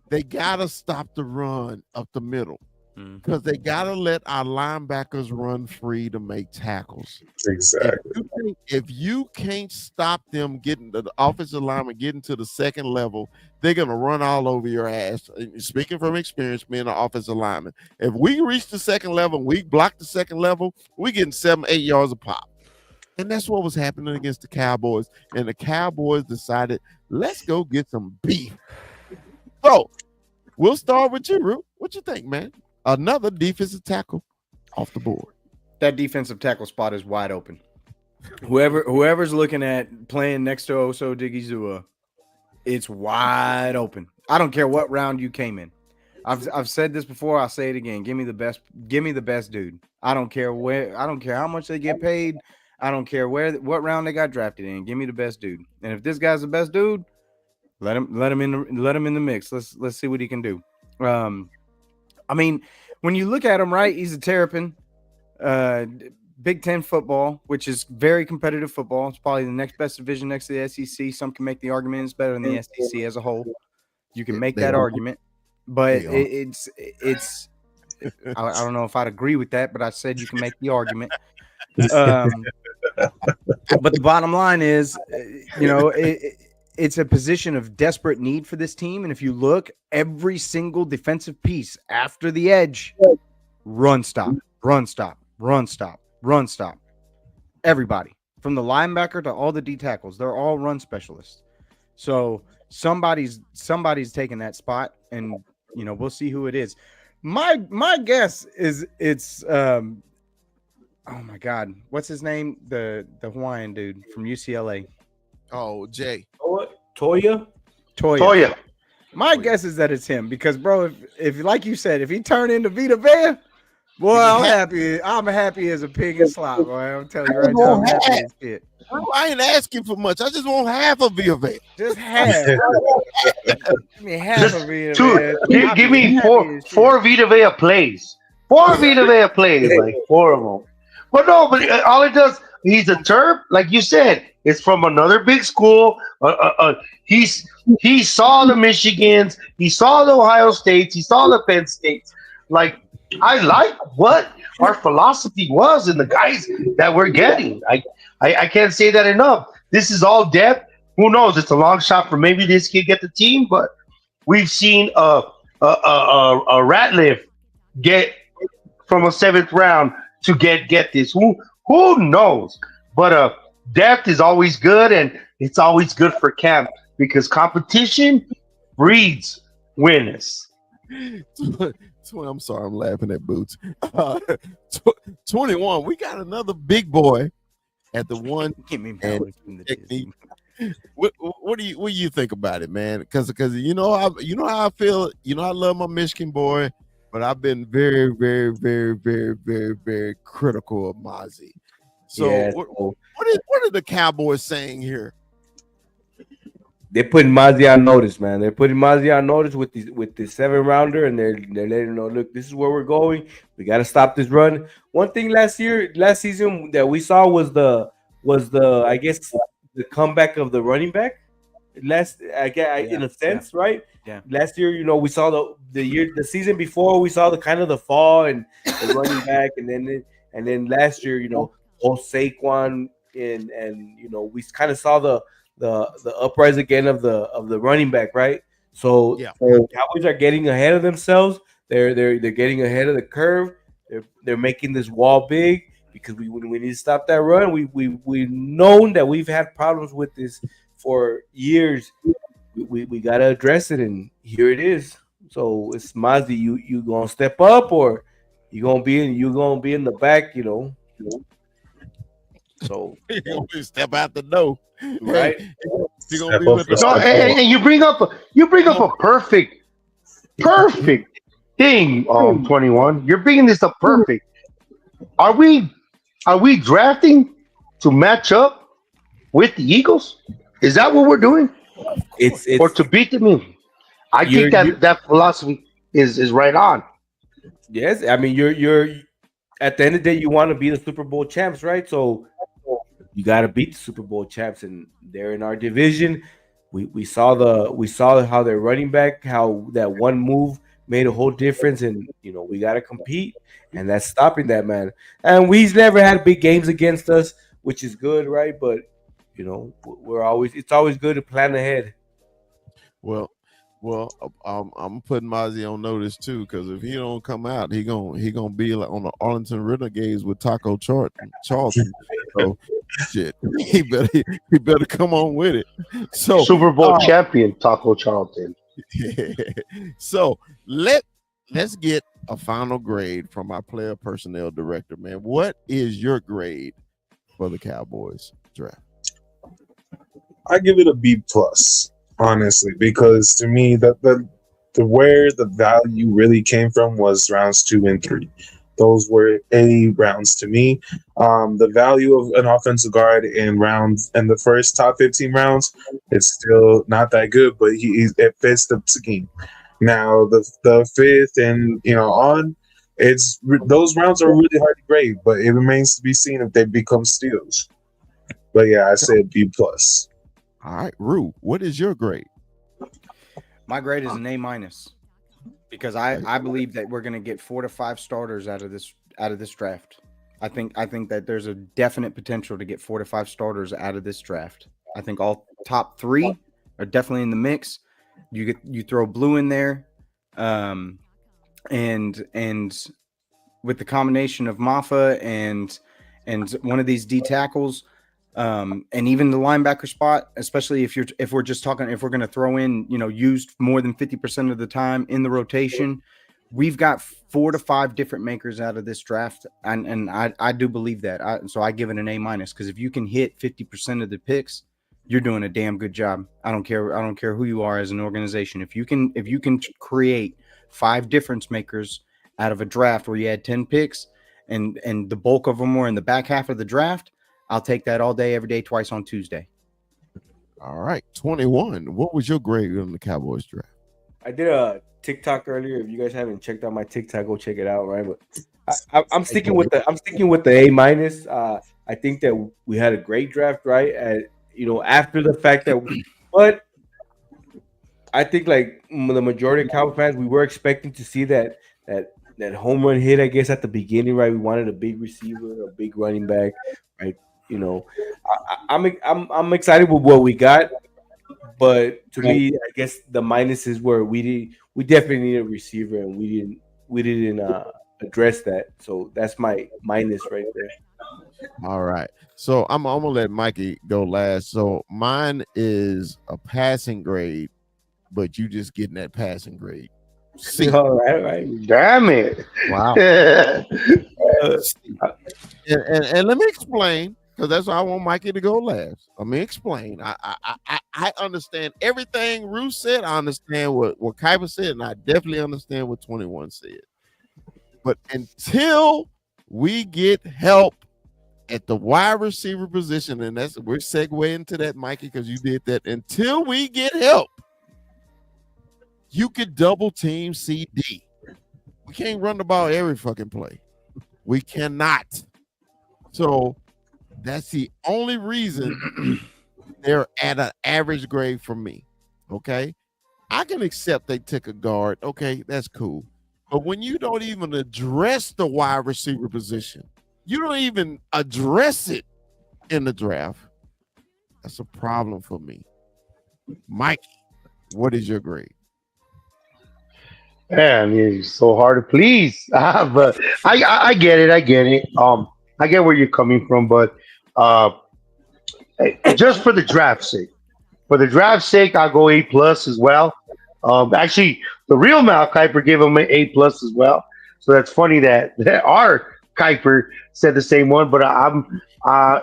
they gotta stop the run up the middle. Because they gotta let our linebackers run free to make tackles. Exactly. If you can't stop them getting the offensive lineman getting to the second level, they're gonna run all over your ass. Speaking from experience, being an offensive lineman, if we reach the second level and we block the second level, we getting 7-8 yards a pop. And that's what was happening against the Cowboys. And the Cowboys decided, let's go get some beef. So we'll start with you, Ru. What you think, man? Another defensive tackle off the board. That defensive tackle spot is wide open. Whoever's looking at playing next to Oso Digizua, it's wide open. I don't care what round you came in. I've said this before. I'll say it again. Give me the best dude. I don't care where. I don't care how much they get paid. I don't care what round they got drafted in. Give me the best dude. And if this guy's the best dude, let him in the mix. Let's see what he can do. I mean, when you look at him, right, he's a Terrapin, Big Ten football, which is very competitive football. It's probably the next best division next to the SEC. Some can make the argument it's better than the SEC as a whole. You can make that argument, but it's I don't know if I'd agree with that, but I said you can make the argument. But the bottom line is, it's a position of desperate need for this team. And if you look, every single defensive piece after the edge, run stop, run stop, run stop, run stop. Everybody, from the linebacker to all the D tackles, they're all run specialists. So somebody's taking that spot, and we'll see who it is. My guess is it's oh my God, what's his name? The Hawaiian dude from UCLA. Oh, Jay. Toya. My guess is that it's him because, bro, if like you said, if he turned into Vita Vea, boy, I'm happy as a pig in slop, boy. I'm telling you right now, I'm happy as shit. I ain't asking for much. I just want half of Vita Vea. Just half. Give me half of Vita Vea. Give me four Vita Vea plays. 4 Vita Vea plays, like 4 of them. But no, all it does, he's a Terp, like you said. It's from another big school. He saw the Michigans. He saw the Ohio States. He saw the Penn States. Like, I like what our philosophy was and the guys that we're getting. I can't say that enough. This is all depth. Who knows? It's a long shot for maybe this kid get the team, but we've seen a Ratliff get from a 7th round to get this. Who knows? But depth is always good, and it's always good for camp because competition breeds winners. I'm sorry, I'm laughing at Boots. 21. We got another big boy at the one. What do you think about it, man? Because how I feel. I love my Michigan boy, but I've been very, very, very, very, very, very critical of Mozzie. So what are the Cowboys saying here? They're putting Mozzie on notice, man. They're putting Mozzie on notice with the 7th rounder, and they're letting him know, look, this is where we're going. We got to stop this run. One thing last season that we saw was the I guess the comeback of the running back. In a sense, right? Yeah. Last year, we saw the season before we saw the fall and the running back, and then last year, whole Saquon and we kind of saw the uprise again of the running back, right? So Cowboys are getting ahead of themselves. They're getting ahead of the curve. They're making this wall big because we need to stop that run. We've known that we've had problems with this for years. We gotta address it, and here it is. So it's Mozzie. You gonna step up, or you gonna be in the back? So you're gonna step out the door, right? You're gonna be with the and you bring up a perfect thing. 21. You're bringing this up perfect. Are we drafting to match up with the Eagles? Is that what we're doing? It's or to beat them? I think that philosophy is right on. Yes, I mean you're at the end of the day you want to be the Super Bowl champs, right? So you got to beat the Super Bowl champs, and they're in our division. We saw how they're running back, how that one move made a whole difference, and we got to compete, and that's stopping that, man. And we've never had big games against us, which is good, right? But it's always good to plan ahead. Well, I'm putting Mozzie on notice too, because if he don't come out, he gonna be like on the Arlington Renegades with Taco Charlton. So shit, he better come on with it. So Super Bowl champion Taco Charlton. So let's get a final grade from our player personnel director, man. What is your grade for the Cowboys draft? I give it a B+, honestly, because to me the where the value really came from was rounds 2 and 3. Those were A rounds to me. The value of an offensive guard in the first top 15 rounds, it's still not that good, but it fits the scheme. Now the 5th and on, those rounds are really hard to grade, but it remains to be seen if they become steals. But yeah, I said B+. All right, Rue, what is your grade? My grade is an A-. because I believe that we're going to get 4 to 5 starters out of this draft. I think that there's a definite potential to get 4 to 5 starters out of this draft. I think all top 3 are definitely in the mix. You throw Blue in there, and with the combination of Maffa and one of these D tackles, and even the linebacker spot, especially if we're going to throw in, used more than 50% of the time in the rotation, we've got 4 to 5 different makers out of this draft, and I do believe that. So I give it an A-, because if you can hit 50% of the picks, you're doing a damn good job. I don't care who you are as an organization. If you can create 5 difference makers out of a draft where you had 10 picks and the bulk of them were in the back half of the draft, I'll take that all day, every day, twice on Tuesday. All right, 21. What was your grade on the Cowboys draft? I did a TikTok earlier. If you guys haven't checked out my TikTok, go check it out. Right, but I'm sticking with the A-. I think that we had a great draft, right? After the fact that, but I think like the majority of Cowboy fans, we were expecting to see that home run hit, I guess, at the beginning, right? We wanted a big receiver, a big running back, right? I'm excited with what we got, but to me, I guess the minuses were we definitely need a receiver, and we didn't address that. So that's my minus right there. All right. So I'm gonna let Mikey go last. So mine is a passing grade, but you just getting that passing grade. C. All right. Damn it! Wow. And let me explain, because that's why I want Mikey to go last. Let me explain. I understand everything Ruth said. I understand what Kuiper said, and I definitely understand what 21 said. But until we get help at the wide receiver position, and we're segueing to that, Mikey, because you did that. Until we get help, you could double team CD. We can't run the ball every fucking play. We cannot. So that's the only reason they're at an average grade for me. Okay, I can accept they took a guard. Okay, that's cool. But when you don't even address the wide receiver position, you don't even address it in the draft, that's a problem for me. Mikey, what is your grade? Man, it's so hard to please. But I get it. I get where you're coming from, but just for the draft's sake. For the draft's sake, I'll go A+ as well. Actually, the real Mal Kiper gave him an A+ as well. So that's funny that our Kiper said the same one, but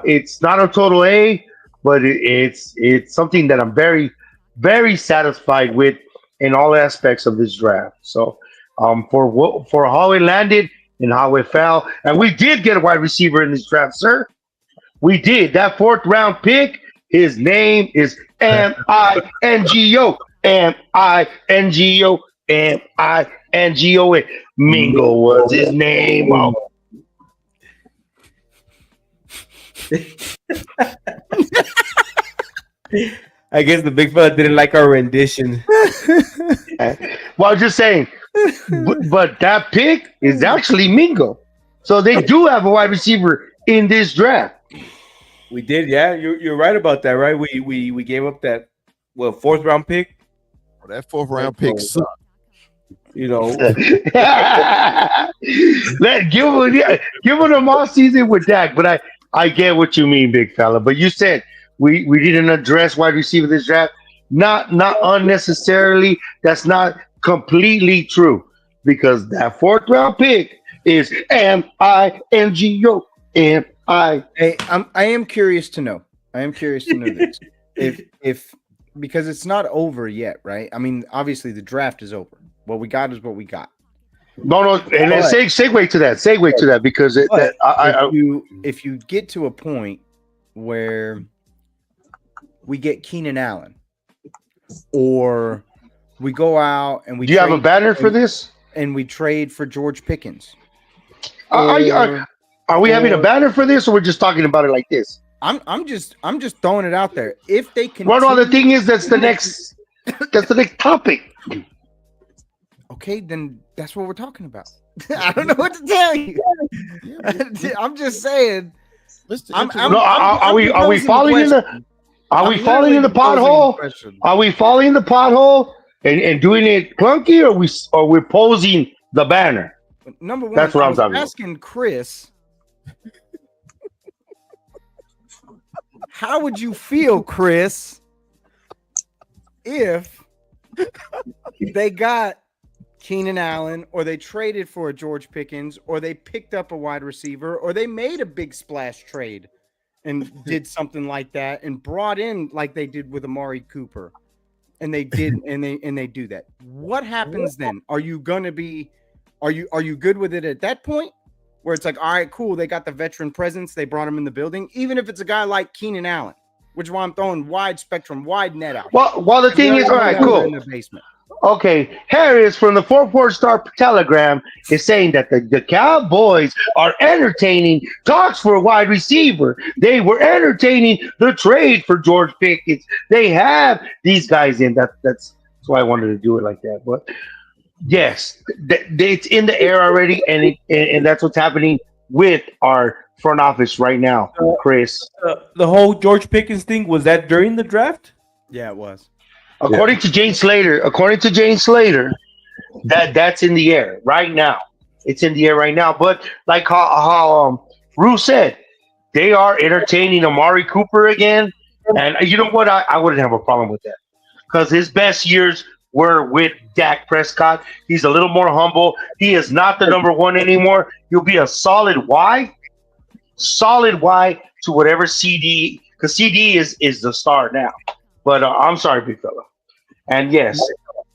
it's not a total A, but it's something that I'm very, very satisfied with in all aspects of this draft. So for how it landed and how it fell, and we did get a wide receiver in this draft, sir. We did. That 4th round pick, his name is M-I-N-G-O. M-I-N-G-O. M-I-N-G-O. Mingo was his name. Oh. I guess the big fella didn't like our rendition. Well, I'm just saying, but that pick is actually Mingo. So they do have a wide receiver in this draft. We did, yeah. You're right about that, right? We gave up that 4th round pick. Well, that 4th round pick sucked. Give him all season with Dak, but I get what you mean, big fella. But you said we didn't address wide receiver this draft. Not unnecessarily. That's not completely true, because that 4th round pick is M-I-N-G-O. M-I. Hey, I am curious to know. This. if because it's not over yet, right? I mean, obviously the draft is over. What we got is what we got. No, and then segue to that because if you get to a point where we get Keenan Allen, or we go out and we do you have a banner for this? And we trade for George Pickens. Are we having a banner for this, or we're just talking about it like this? I'm just throwing it out there. If they can, well, no, the thing is that's the next topic. Okay, then that's what we're talking about. I don't know what to tell you. I'm just saying. Are we falling in the pothole? Are we falling in the pothole and doing it clunky, or we're posing the banner? Number one, that's what I'm was talking about. Asking Chris, how would you feel, Chris, if they got Keenan Allen, or they traded for a George Pickens, or they picked up a wide receiver, or they made a big splash trade and did something like that and brought in like they did with Amari Cooper, and they did and they do that? What happens then? Are you gonna be are you good with it at that point? Where it's like, all right, cool, they got the veteran presence, they brought him in the building, even if it's a guy like Keenan Allen, which is why I'm throwing wide spectrum, wide net out. Well, the thing is, all right, cool. In the basement. Okay, Harris from the 4 Star Telegram is saying that the Cowboys are entertaining talks for a wide receiver. They were entertaining the trade for George Pickens. They have these guys in. That's why I wanted to do it like that. But yes, it's in the air already, and that's what's happening with our front office right now, Chris. The whole George Pickens thing, was that during the draft? Yeah, it was. According to Jane Slater, that's in the air right now. It's in the air right now. But like how Rue said, they are entertaining Amari Cooper again. And you know what? I wouldn't have a problem with that, because his best years were with Dak Prescott. He's a little more humble. He is not the number one anymore. He'll be a solid Y to whatever CD, because CD is the star now. But I'm sorry, big fella. And yes.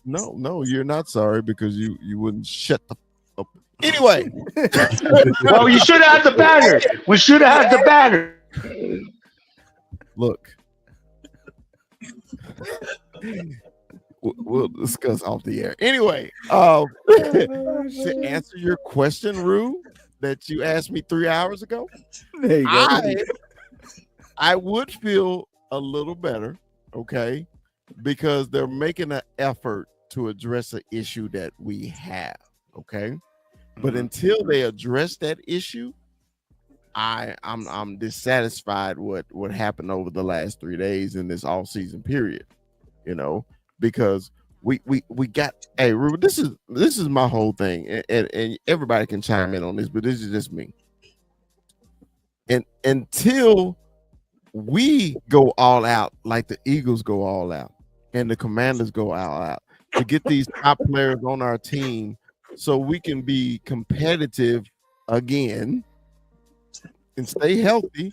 No, you're not sorry, because you wouldn't shut the up. Anyway. Well, you should have had the banner. We should have had the banner. Look. We'll discuss off the air. Anyway, to answer your question, Rue, that you asked me 3 hours ago, there you go. I would feel a little better, okay, because they're making an effort to address an issue that we have, okay. But until they address that issue, I'm dissatisfied with what happened over the last 3 days in this off-season period, you know, because we got, hey, Ruben, this is my whole thing, and everybody can chime in on this, but this is just me. And until we go all out like the Eagles go all out and the Commanders go all out to get these top players on our team so we can be competitive again and stay healthy,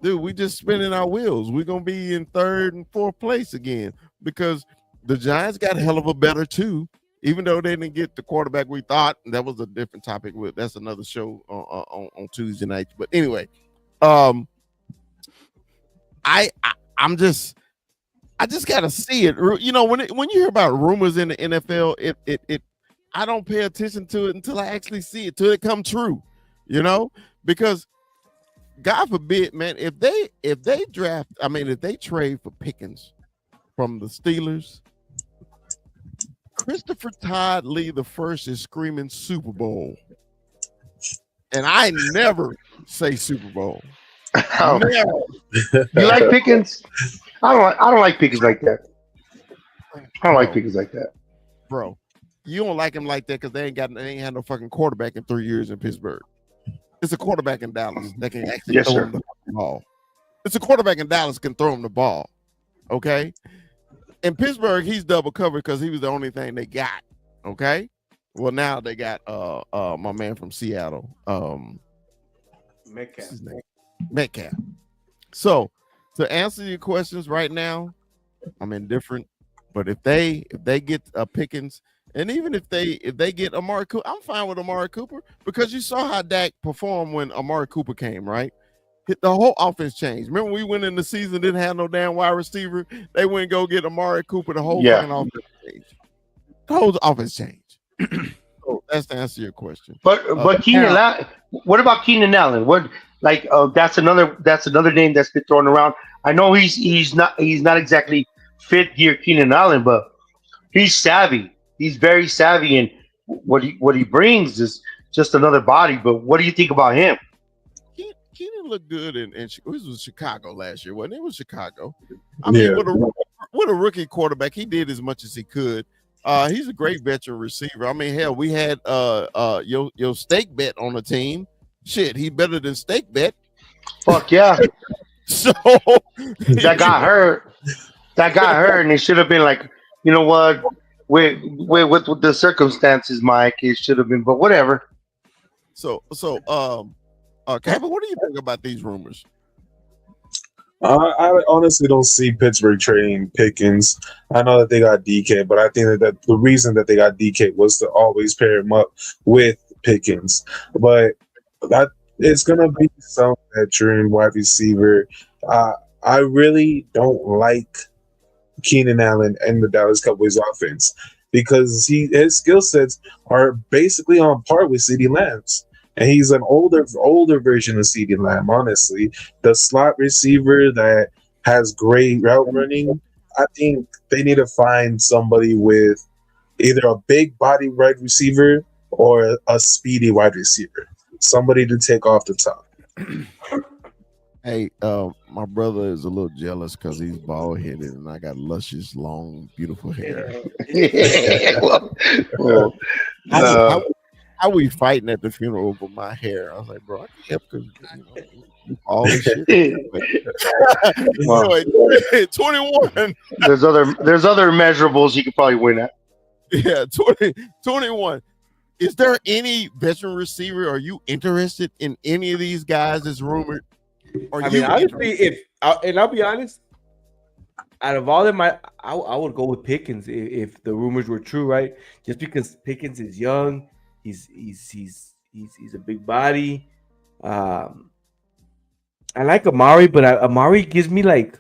dude, we just spinning our wheels. We're going to be in 3rd and 4th place again, because the Giants got hell of a better too, even though they didn't get the quarterback we thought. That was a different topic. That's another show on Tuesday nights. But anyway, I just gotta see it. You know, when you hear about rumors in the NFL, it I don't pay attention to it until I actually see it, till it come true. You know, because God forbid, man, if they trade for Pickens from the Steelers, Christopher Todd Lee the first is screaming Super Bowl, and I never say Super Bowl. You like Pickens? I don't like Pickens like that. I don't like Pickens like that, bro. You don't like him like that because they ain't had no fucking quarterback in 3 years in Pittsburgh. It's a quarterback in Dallas that can actually throw him the ball. It's a quarterback in Dallas can throw him the ball. Okay. In Pittsburgh, he's double covered because he was the only thing they got. Okay. Well, now they got my man from Seattle. Metcalf. So to answer your questions right now, I'm indifferent. But if they get Pickens, and even if they get Amari Cooper, I'm fine with Amari Cooper, because you saw how Dak performed when Amari Cooper came, right? The whole offense changed. Remember, we went in the season, didn't have no damn wide receiver. They went and go get Amari Cooper. The whole fucking offense changed. The whole offense changed. So that's to answer your question. But Keenan Allen, what about Keenan Allen? What that's another name that's been thrown around. I know he's not exactly fit gear Keenan Allen, but he's savvy. He's very savvy, and what he brings is just another body. But what do you think about him? He didn't look good this was Chicago last year, wasn't it? It was Chicago. I mean, with a rookie quarterback, he did as much as he could. He's a great veteran receiver. I mean, hell, we had your steak bet on the team. Shit, he better than steak bet. Fuck yeah. So that got hurt. And it should have been like, you know what? With the circumstances, Mike, it should have been, but whatever. So Kevin, what do you think about these rumors? I honestly don't see Pittsburgh trading Pickens. I know that they got DK, but I think that the reason that they got DK was to always pair him up with Pickens. But it's going to be some veteran wide receiver. I really don't like Keenan Allen and the Dallas Cowboys offense because his skill sets are basically on par with CeeDee Lamb's. And he's an older version of CeeDee Lamb, honestly. The slot receiver that has great route running, I think they need to find somebody with either a big body wide receiver or a speedy wide receiver. Somebody to take off the top. Hey, my brother is a little jealous because he's bald headed and I got luscious, long, beautiful hair. How we fighting at the funeral over my hair? I was like, bro, I can't because all this shit. Anyway, 21. There's other measurables you could probably win at. Yeah, 21. Is there any veteran receiver? Are you interested in any of these guys as rumored? I mean, honestly, I'll be honest, out of all of them, I would go with Pickens if the rumors were true, right? Just because Pickens is young. He's a big body. I like Amari, but Amari gives me like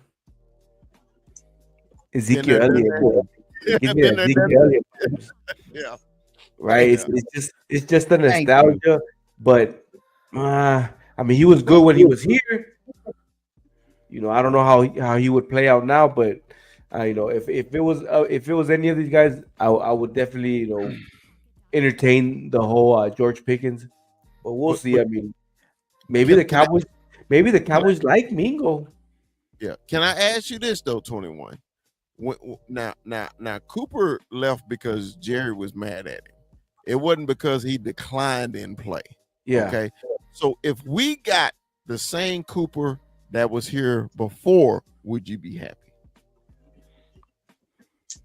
Ezekiel Elliott. Yeah. Right. It's just the nostalgia. But I mean, he was good when he was here. You know, I don't know how he would play out now, but you know, if it was any of these guys, I would definitely entertain the whole George Pickens, but we'll see. I mean, maybe the Cowboys like Mingo. Yeah. Can I ask you this though, 21? Now Cooper left because Jerry was mad at him. It wasn't because he declined in play. Yeah. Okay. So if we got the same Cooper that was here before, would you be happy?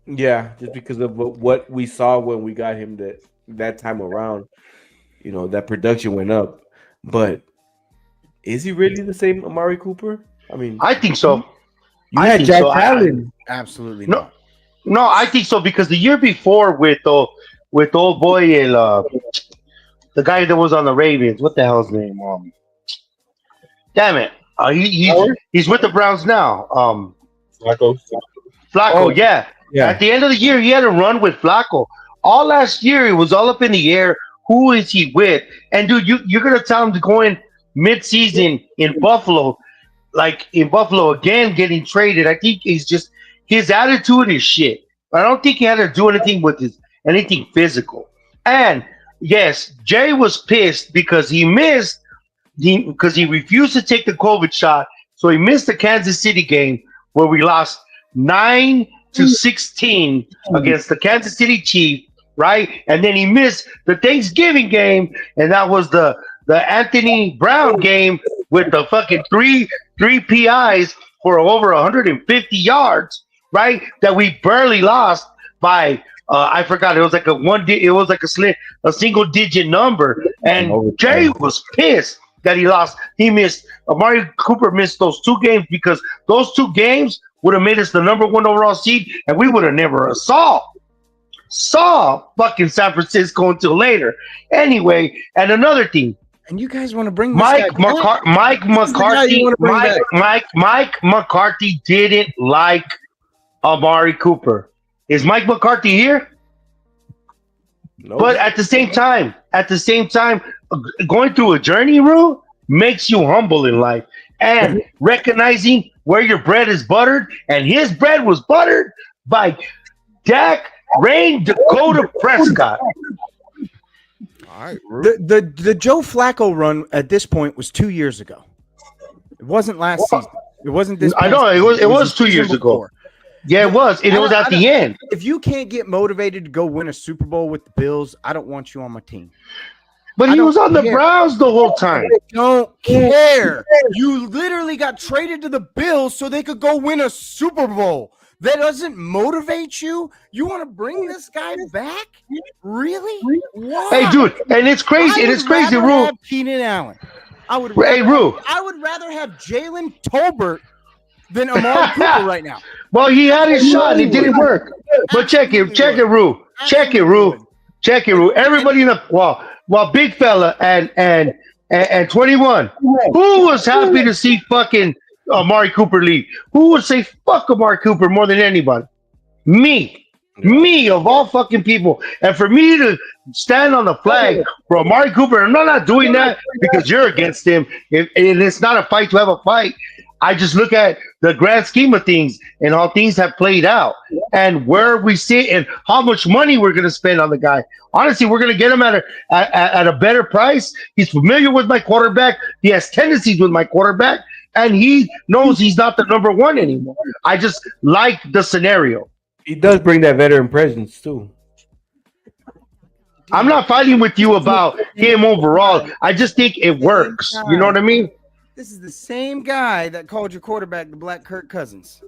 Yeah, just because of what we saw when we got him that time around, that production went up. But is he really the same Amari Cooper? I mean, I think so. You had Jack Allen. Absolutely no. No, I think so because the year before with old boy and the guy that was on the Ravens, what the hell's his name? Damn it, he's with the Browns now. Flacco. Oh, yeah. At the end of the year, he had a run with Flacco. All last year, it was all up in the air. Who is he with? And dude, you're gonna tell him to go in mid-season in Buffalo, like in Buffalo again, getting traded. I think he's just his attitude is shit. I don't think he had to do anything with anything physical. And yes, Jay was pissed because he refused to take the COVID shot, so he missed the Kansas City game where we lost 9-16 against the Kansas City Chiefs, right? And then he missed the Thanksgiving game, and that was the Anthony Brown game with the fucking three PIs for over 150 yards, right? That we barely lost by I forgot, it was like a single digit number, and Jay was pissed that he lost. Amari Cooper missed those two games because those two games would have made us the number 1 overall seed, and we would have never saw fucking San Francisco until later. Anyway, and another thing. And you guys want to bring Mike McCarthy didn't like Amari Cooper. Is Mike McCarthy here? No. But at the same time, going through a journey, Rue, makes you humble in life. And recognizing where your bread is buttered, and his bread was buttered by Dak Rain Dakota Prescott. All right, The Joe Flacco run at this point was 2 years ago. It wasn't last season. It wasn't this. I know past it was the 2 years season ago. before. Yeah, it was. And it was at the end. If you can't get motivated to go win a Super Bowl with the Bills, I don't want you on my team. But he was on the Browns the whole time. I don't care. You literally got traded to the Bills so they could go win a Super Bowl. That doesn't motivate you? You want to bring this guy back? Really? Why? Hey, dude, and it's crazy. And it's crazy, Rue. Keenan Allen. I would Hey, Rue. I would rather have Jalen Tolbert than Amari Cooper right now. Well, he had his shot and it didn't work. But check it, Rue. Check it, Rue. Everybody in the well, big fella and 21. Who was happy to see fucking Amari Cooper leave? Who would say fuck Amari Cooper more than anybody? Me of all fucking people. And for me to stand on the flag for Amari Cooper, I'm not doing that because you're against him. And it's not a fight to have a fight. I just look at the grand scheme of things and how things have played out and where we sit and how much money we're going to spend on the guy. Honestly, we're going to get him at a better price. He's familiar with my quarterback. He has tendencies with my quarterback, and he knows he's not the number one anymore. I just like the scenario. He does bring that veteran presence too. I'm not fighting with you about him overall. I just think it works. You know what I mean? This is the same guy that called your quarterback the Black Kirk Cousins.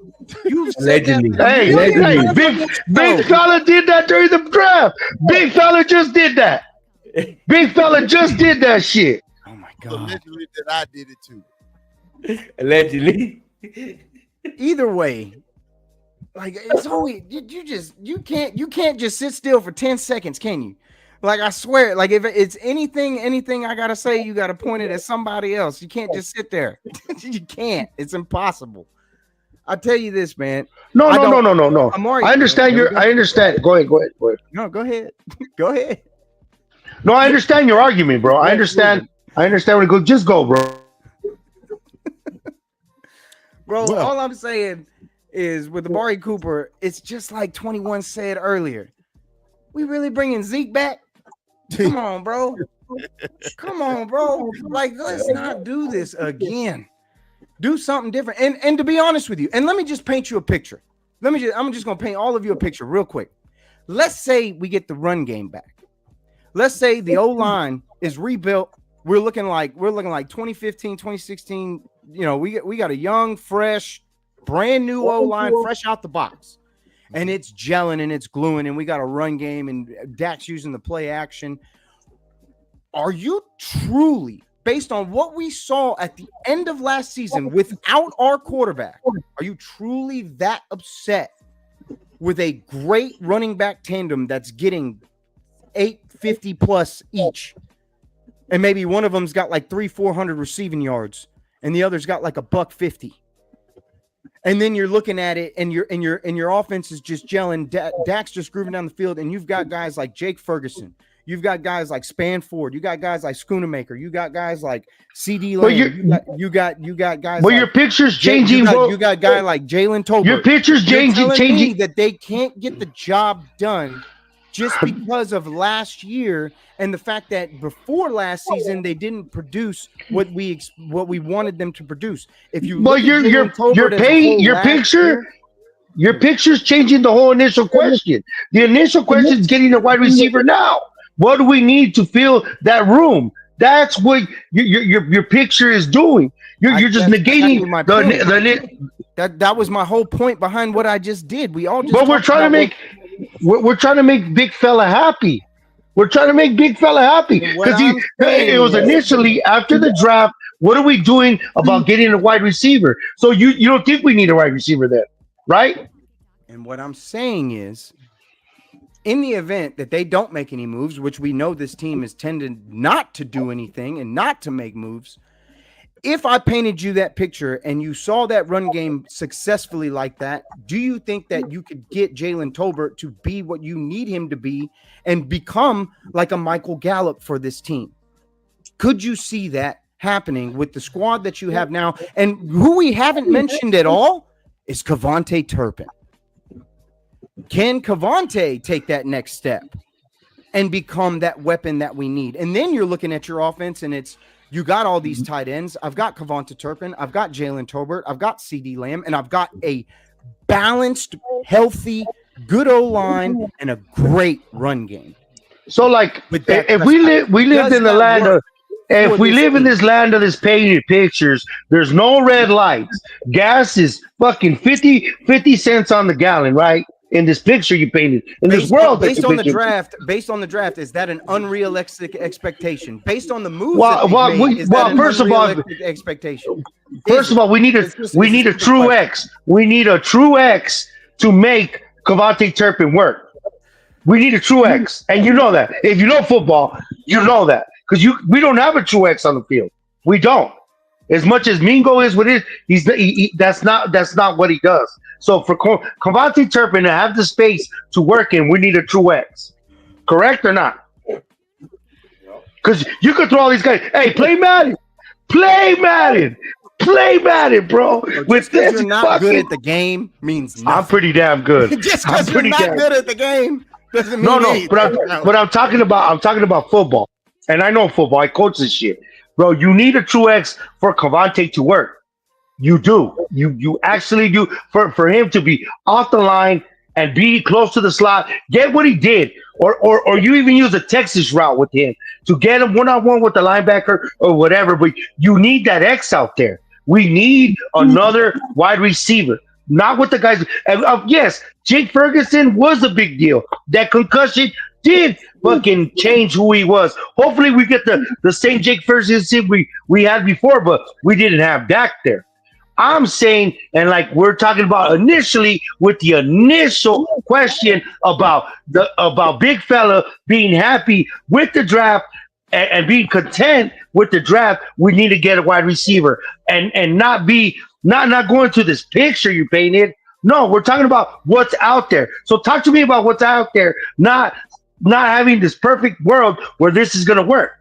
Allegedly. Hey, big fella did that during the draft. Big fella just did that. Big fella just did that shit. Oh my god! Allegedly that I did it too. Allegedly. Either way, like it's always you can't just sit still for 10 seconds, can you? Like I swear, like if it's anything I gotta say, you gotta point it at somebody else. You can't just sit there. You can't. It's impossible. I tell you this, man. No. I understand I understand. Go ahead. No, go ahead. Go ahead. No, I understand your argument, bro. I understand where it goes. Just go, bro. Bro, all I'm saying is with Amari Cooper, it's just like 21 said earlier. We really bringing Zeke back? Come on, bro. Like, let's not do this again. Do something different. And to be honest with you, and let me just paint you a picture. I'm just gonna paint all of you a picture real quick. Let's say we get the run game back. Let's say the O-line is rebuilt. We're looking like 2015, 2016. You know, we got a young, fresh, brand new O-line, fresh out the box. And it's gelling and it's gluing, and we got a run game, and Dak's using the play action. Are you truly, based on what we saw at the end of last season without our quarterback, are you truly that upset with a great running back tandem that's getting 850 plus each, and maybe one of them's got like 300-400 receiving yards, and the other's got like $150? And then you're looking at it, and your offense is just gelling. Dak's just grooving down the field, and you've got guys like Jake Ferguson. You've got guys like Spanford. You got guys like Schoonamaker. You got guys like CD Lamb. You got guys. Well, your picture's changing. You got a guy like Jalen Tolbert. Your picture's changing. That they can't get the job done just because of last year and the fact that before last season they didn't produce what we wanted them to produce. If you well, your picture's changing the whole initial question. The initial question is getting a wide receiver now. What do we need to fill that room? That's what your picture is doing. You're just negating that was my whole point behind what I just did. But we're trying to make big fella happy. We're trying to make big fella happy because it was initially after the draft. What are we doing about getting a wide receiver? So you don't think we need a wide receiver then, right? And what I'm saying is, in the event that they don't make any moves, which we know this team is tended not to do anything and not to make moves, if I painted you that picture and you saw that run game successfully like that, do you think that you could get Jalen Tolbert to be what you need him to be and become like a Michael Gallup for this team? Could you see that happening with the squad that you have now? And who we haven't mentioned at all is Kevontae Turpin. Can Cavante take that next step and become that weapon that we need? And then you're looking at your offense, and you got all these tight ends. I've got Cavante Turpin. I've got Jalen Tolbert. I've got CD Lamb, and I've got a balanced, healthy, good O-line and a great run game. So, like, if we lived in the land of, if we live in this land of this painted pictures, there's no red lights. Gas is fucking 50 cents on the gallon, right? In this picture you painted, in this world, based on the draft, is that an unrealistic expectation? Based on the moves, first of all, expectation. First of all, we need a true X. We need a true X to make Cavante Turpin work. We need a true X, and you know that. If you know football, you know that because we don't have a true X on the field. We don't. As much as Mingo is what it is, that's not what he does. So for Cavante Turpin to have the space to work in, we need a true X. Correct or not? Because you could throw all these guys. Hey, play Madden, bro. With this, you're not good at the game means nothing. I'm pretty damn good. Just because you're not good at the game doesn't mean No. But I'm talking about football, and I know football. I coach this shit, bro. You need a true X for Cavante to work. You do. You actually do. For him to be off the line and be close to the slot, get what he did, or you even use a Texas route with him to get him one-on-one with the linebacker or whatever. But you need that X out there. We need another wide receiver, not with the guys. Yes, Jake Ferguson was a big deal. That concussion did fucking change who he was. Hopefully we get the same Jake Ferguson we had before, but we didn't have Dak there. I'm saying, and like we're talking about initially with the initial question about Big Fella being happy with the draft and being content with the draft, we need to get a wide receiver and not going to this picture you painted. No, we're talking about what's out there. So talk to me about what's out there, not having this perfect world where this is going to work.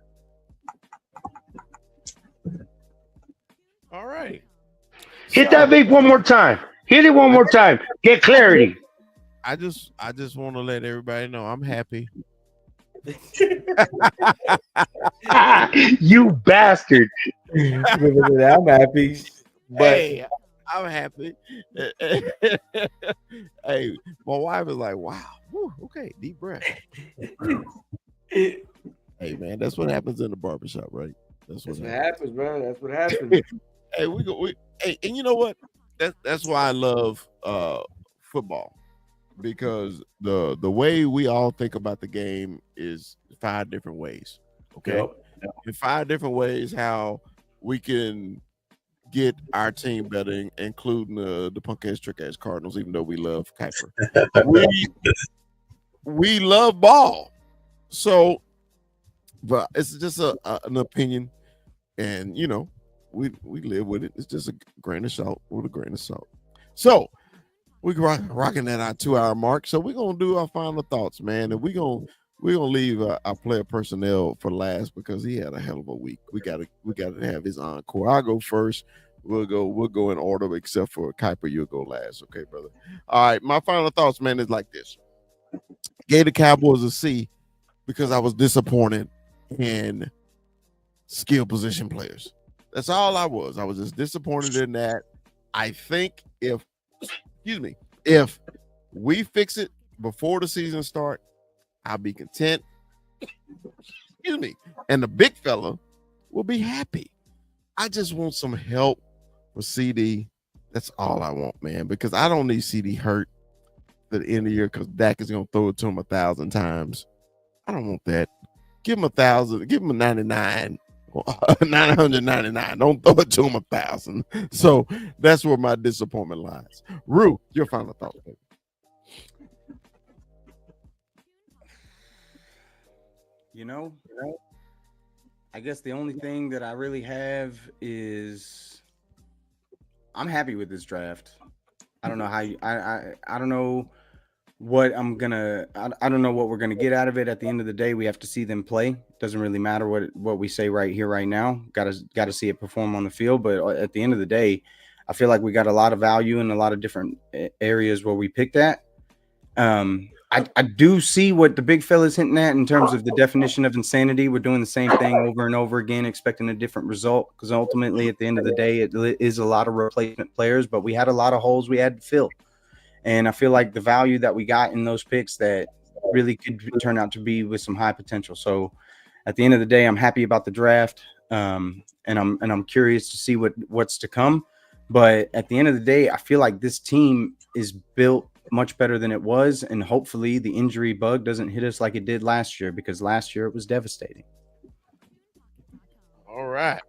All right. Hit that vape one more time. Hit it one more time. Get clarity. I just want to let everybody know I'm happy. You bastard. I'm happy. But hey, I'm happy. Hey, my wife is like, wow. Whew, okay, deep breath. Hey, man, that's what happens in the barbershop, right? That's what happens, bro. That's what happens. Hey, hey, and you know what? That's why I love football, because the way we all think about the game is 5 different ways. Okay, Yep. In 5 different ways how we can get our team better, including the punk ass trick ass Cardinals. Even though we love Kuiper, we love ball. So, but it's just an opinion, and you know. We live with it. It's just a grain of salt with a grain of salt. So we're rocking at our 2-hour mark. So we're gonna do our final thoughts, man, and we're gonna leave our player personnel for last because he had a hell of a week. We gotta have his encore. I'll go first. We'll go in order, except for Kuiper. You'll go last, okay, brother? All right. My final thoughts, man, is like this: gave the Cowboys a C because I was disappointed in skill position players. That's all I was. I was just disappointed in that. I think if we fix it before the season start, I'll be content. And the big fella will be happy. I just want some help for CD. That's all I want, man, because I don't need CD hurt at the end of the year because Dak is going to throw it to him 1,000 times. I don't want that. Give him 1,000. Give him a 99. 999. Don't throw it to him 1,000. So that's where my disappointment lies. Rue, your final thought, baby. You know, I guess the only thing that I really have is I'm happy with this draft. I don't know how I don't know what I don't know what we're gonna get out of it. At the end of the day, we have to see them play. Doesn't really matter what we say right here, right now. Got to see it perform on the field. But at the end of the day, I feel like we got a lot of value in a lot of different areas where we picked at. I do see what the big fella's hinting at in terms of the definition of insanity. We're doing the same thing over and over again, expecting a different result, because ultimately, at the end of the day, it is a lot of replacement players, but we had a lot of holes we had to fill. And I feel like the value that we got in those picks that really could turn out to be with some high potential. So at the end of the day, I'm happy about the draft, and I'm curious to see what's to come. But at the end of the day, I feel like this team is built much better than it was, and hopefully the injury bug doesn't hit us like it did last year, because last year it was devastating. All right.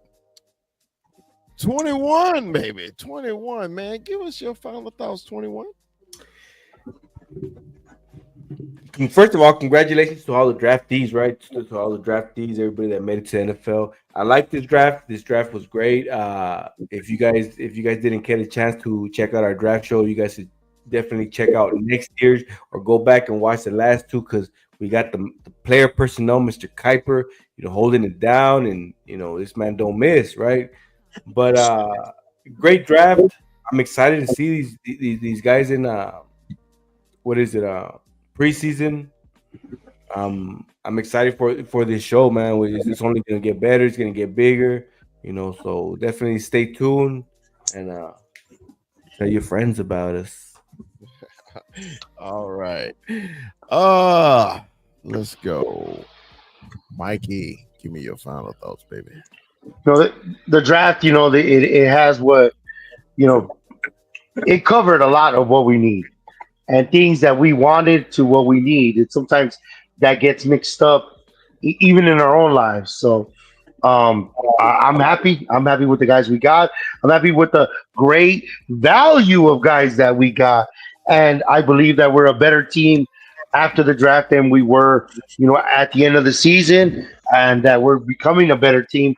21, baby. 21, man. Give us your final thoughts, 21. First of all, congratulations to all the draftees, right? To all the draftees, everybody that made it to NFL. I like this draft. This draft was great. If you guys didn't get a chance to check out our draft show, you guys should definitely check out next year's, or go back and watch the last two, because we got the player personnel, Mr. Kuiper, holding it down, and this man don't miss, right? But great draft. I'm excited to see these guys in preseason. I'm excited for this show, man. It's only gonna get better. It's gonna get bigger, So definitely stay tuned and tell your friends about us. All right. Let's go. Mikey, give me your final thoughts, baby. The draft, it has what, it covered a lot of what we need and things that we wanted to what we need. And sometimes that gets mixed up even in our own lives. So I'm happy. I'm happy with the guys we got. I'm happy with the great value of guys that we got. And I believe that we're a better team after the draft than we were, at the end of the season, and that we're becoming a better team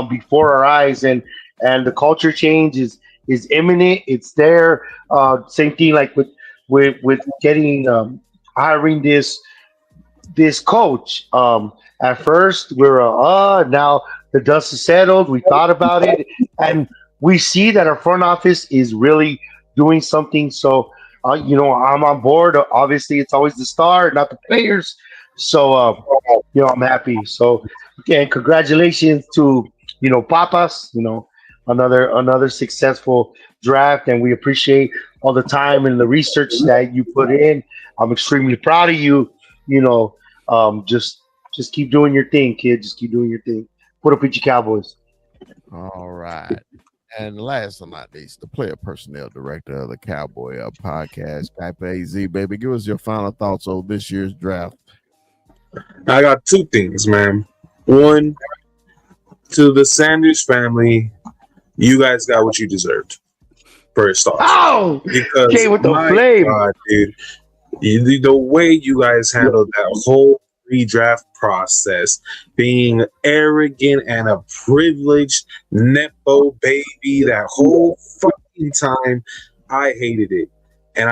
before our eyes. And the culture change is imminent. It's there. Same thing like with getting hiring this coach. At first we were now the dust is settled. We thought about it, and we see that our front office is really doing something. So I'm on board. Obviously, it's always the star, not the players. So I'm happy. So again, congratulations to Papas. Another successful draft, and we appreciate all the time and the research that you put in. I'm extremely proud of you. Just keep doing your thing, kid. Just keep doing your thing. Put up with your Cowboys. All right. And last but not least, the player personnel director of the Cowboy Up podcast, Kuiper AZ, baby. Give us your final thoughts on this year's draft. I got two things, man. One, to the Sanders family, you guys got what you deserved. First off. Oh! Because okay, with the flame. God, dude, the way you guys handled that whole pre-draft process, being arrogant and a privileged nepo baby that whole fucking time, I hated it. And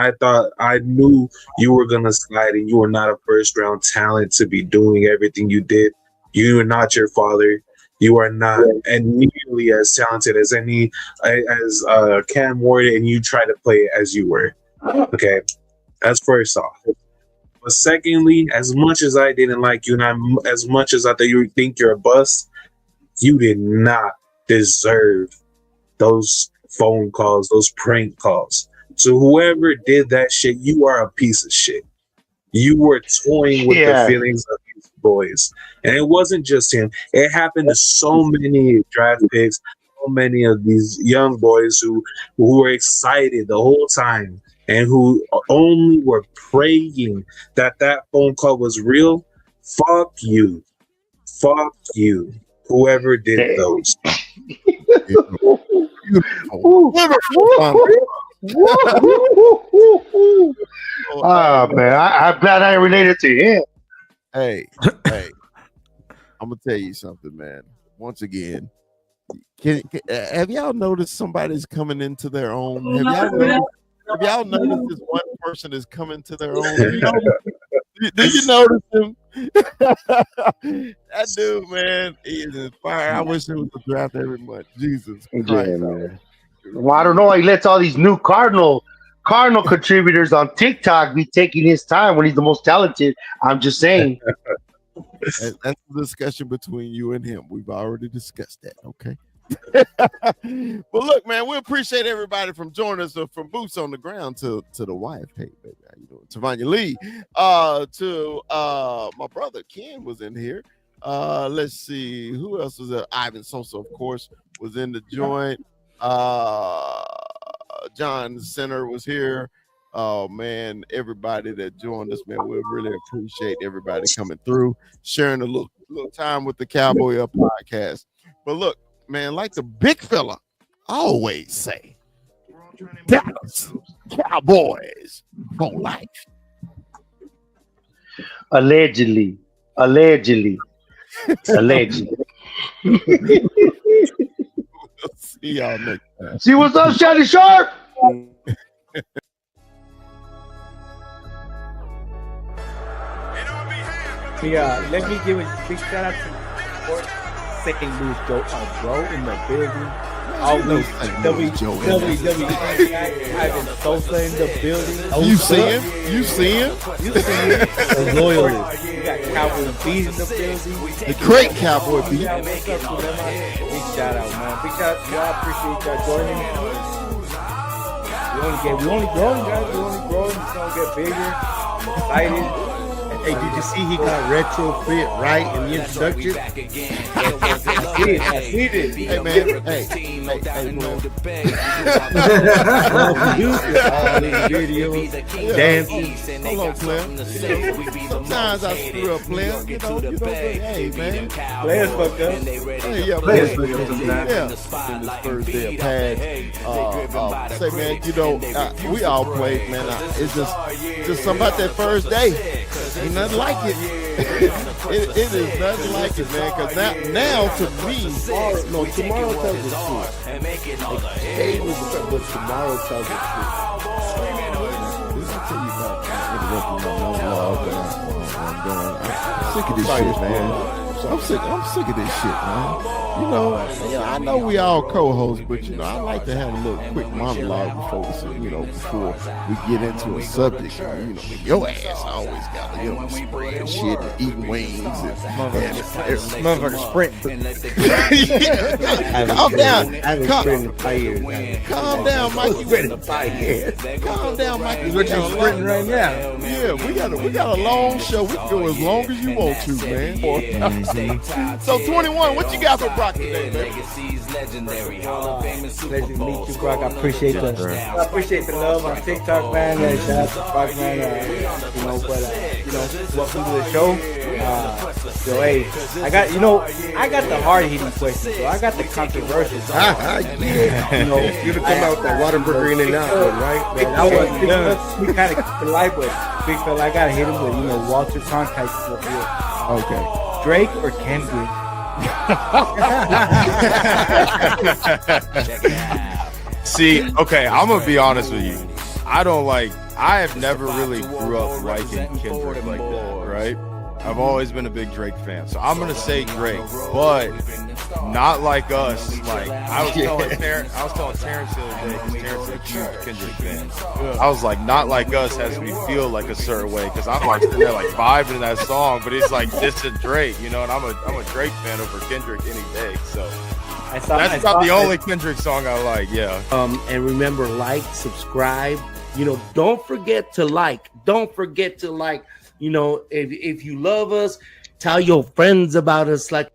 I knew you were going to slide, and you were not a first-round talent to be doing everything you did. You are not your father. You are not nearly as talented as Cam Ward, and you try to play as you were. Okay, that's first off. But secondly, as much as I didn't like you, and as much as I thought you think you're a bust, you did not deserve those phone calls, those prank calls. So whoever did that shit, you are a piece of shit. You were toying with the feelings of these boys. And it wasn't just him. It happened to so many draft picks, so many of these young boys who were excited the whole time and who only were praying that phone call was real. Fuck you. Fuck you. Whoever did those. Man, I'm glad I related to him. Hey, I'm gonna tell you something, man. Once again, have y'all noticed somebody's coming into their own? Have y'all noticed this one person is coming to their own? Did you notice him? That dude, man, he is inspired. I wish it was a draft every month. Jesus Christ, man. Well, I don't know. He lets all these new Cardinal Cardinal contributors on TikTok be taking his time when he's the most talented. I'm just saying. That's the discussion between you and him. We've already discussed that. Okay. But look, man, we appreciate everybody from joining us from boots on the ground to the wife. Hey, baby, how you doing? Tavanya Lee, to my brother Ken was in here. Let's see who else was there. Ivan Sosa, of course, was in the joint. John Center was here. Oh man, everybody that joined us, man, we really appreciate everybody coming through, sharing a little time with the Cowboy Up podcast. But look, man, like the big fella always say, Dallas Cowboys for life. Allegedly. See y'all next time. See what's up, Shady Sharp? Yeah, let me give a big shout out to St. Louis Joe, bro, in the building. Always WWE Ivan Sosa in the building. You see him? The loyalist. You got Cowboy Beat in the building. The great Cowboy Beat. What's up to them? Big shout out, man. Big shout out to y'all. Appreciate y'all joining. We only growing, guys. We only growing. It's gonna get bigger. Excited. Hey, did you see he got retrofit right in the introduction? I see it. Hey, man. Hey, All these videos, dancing. Hold on, Claire. Sometimes I screw up, Claire. You know, hey, man. Players fuck up. Hey, yeah, players fuck up sometimes. Yeah. Thursday, a pad. Say, man, you know, we all played, man. It's just something about that first day. Ain't nothing like it. It is nothing like it, man. Because now to me, tomorrow tells the truth. Today was the fact, but tomorrow tells the truth. I'll tell you about I'm sick of this shit, man. I'm sick of this shit, man. You know, I know we all co-hosts, but you know, I like to have a little quick monologue before we get into a subject. You know, your ass always got to spread shit and eating wings and Motherfucker sprint. Calm down. Calm down, Mikey. Calm down, Mikey. What you sprinting right now? Yeah, we got a long show. We can go as long as you want to, man. So 21, what you got for Brock today, man? Pleasure to meet you, Brock. I appreciate the love on TikTok, man. Shout out to Brock, man. Welcome to the show. So hey, I got the hard hitting questions, so I got the controversial. You'd have come out with that Waterburger in and out, right? We kind of keep it light, but big fella, I gotta hit him with Walter Cronkite stuff here. Okay. Drake or Kendrick? See, okay, I'm gonna be honest with you. I have never really grew up liking Kendrick like that, right? I've always been a big Drake fan, so I'm gonna say Drake, but not like us. Like I was telling Terrence the other day, because Terrence is a huge Kendrick fan. I was like, not like us has me feel like a certain way, because I'm like sitting there like vibing in that song, but it's like this is Drake, and I'm a Drake fan over Kendrick any day. So that's about the only Kendrick song I like. Yeah. And remember, like, subscribe. Don't forget to like. If you love us, tell your friends about us. Like.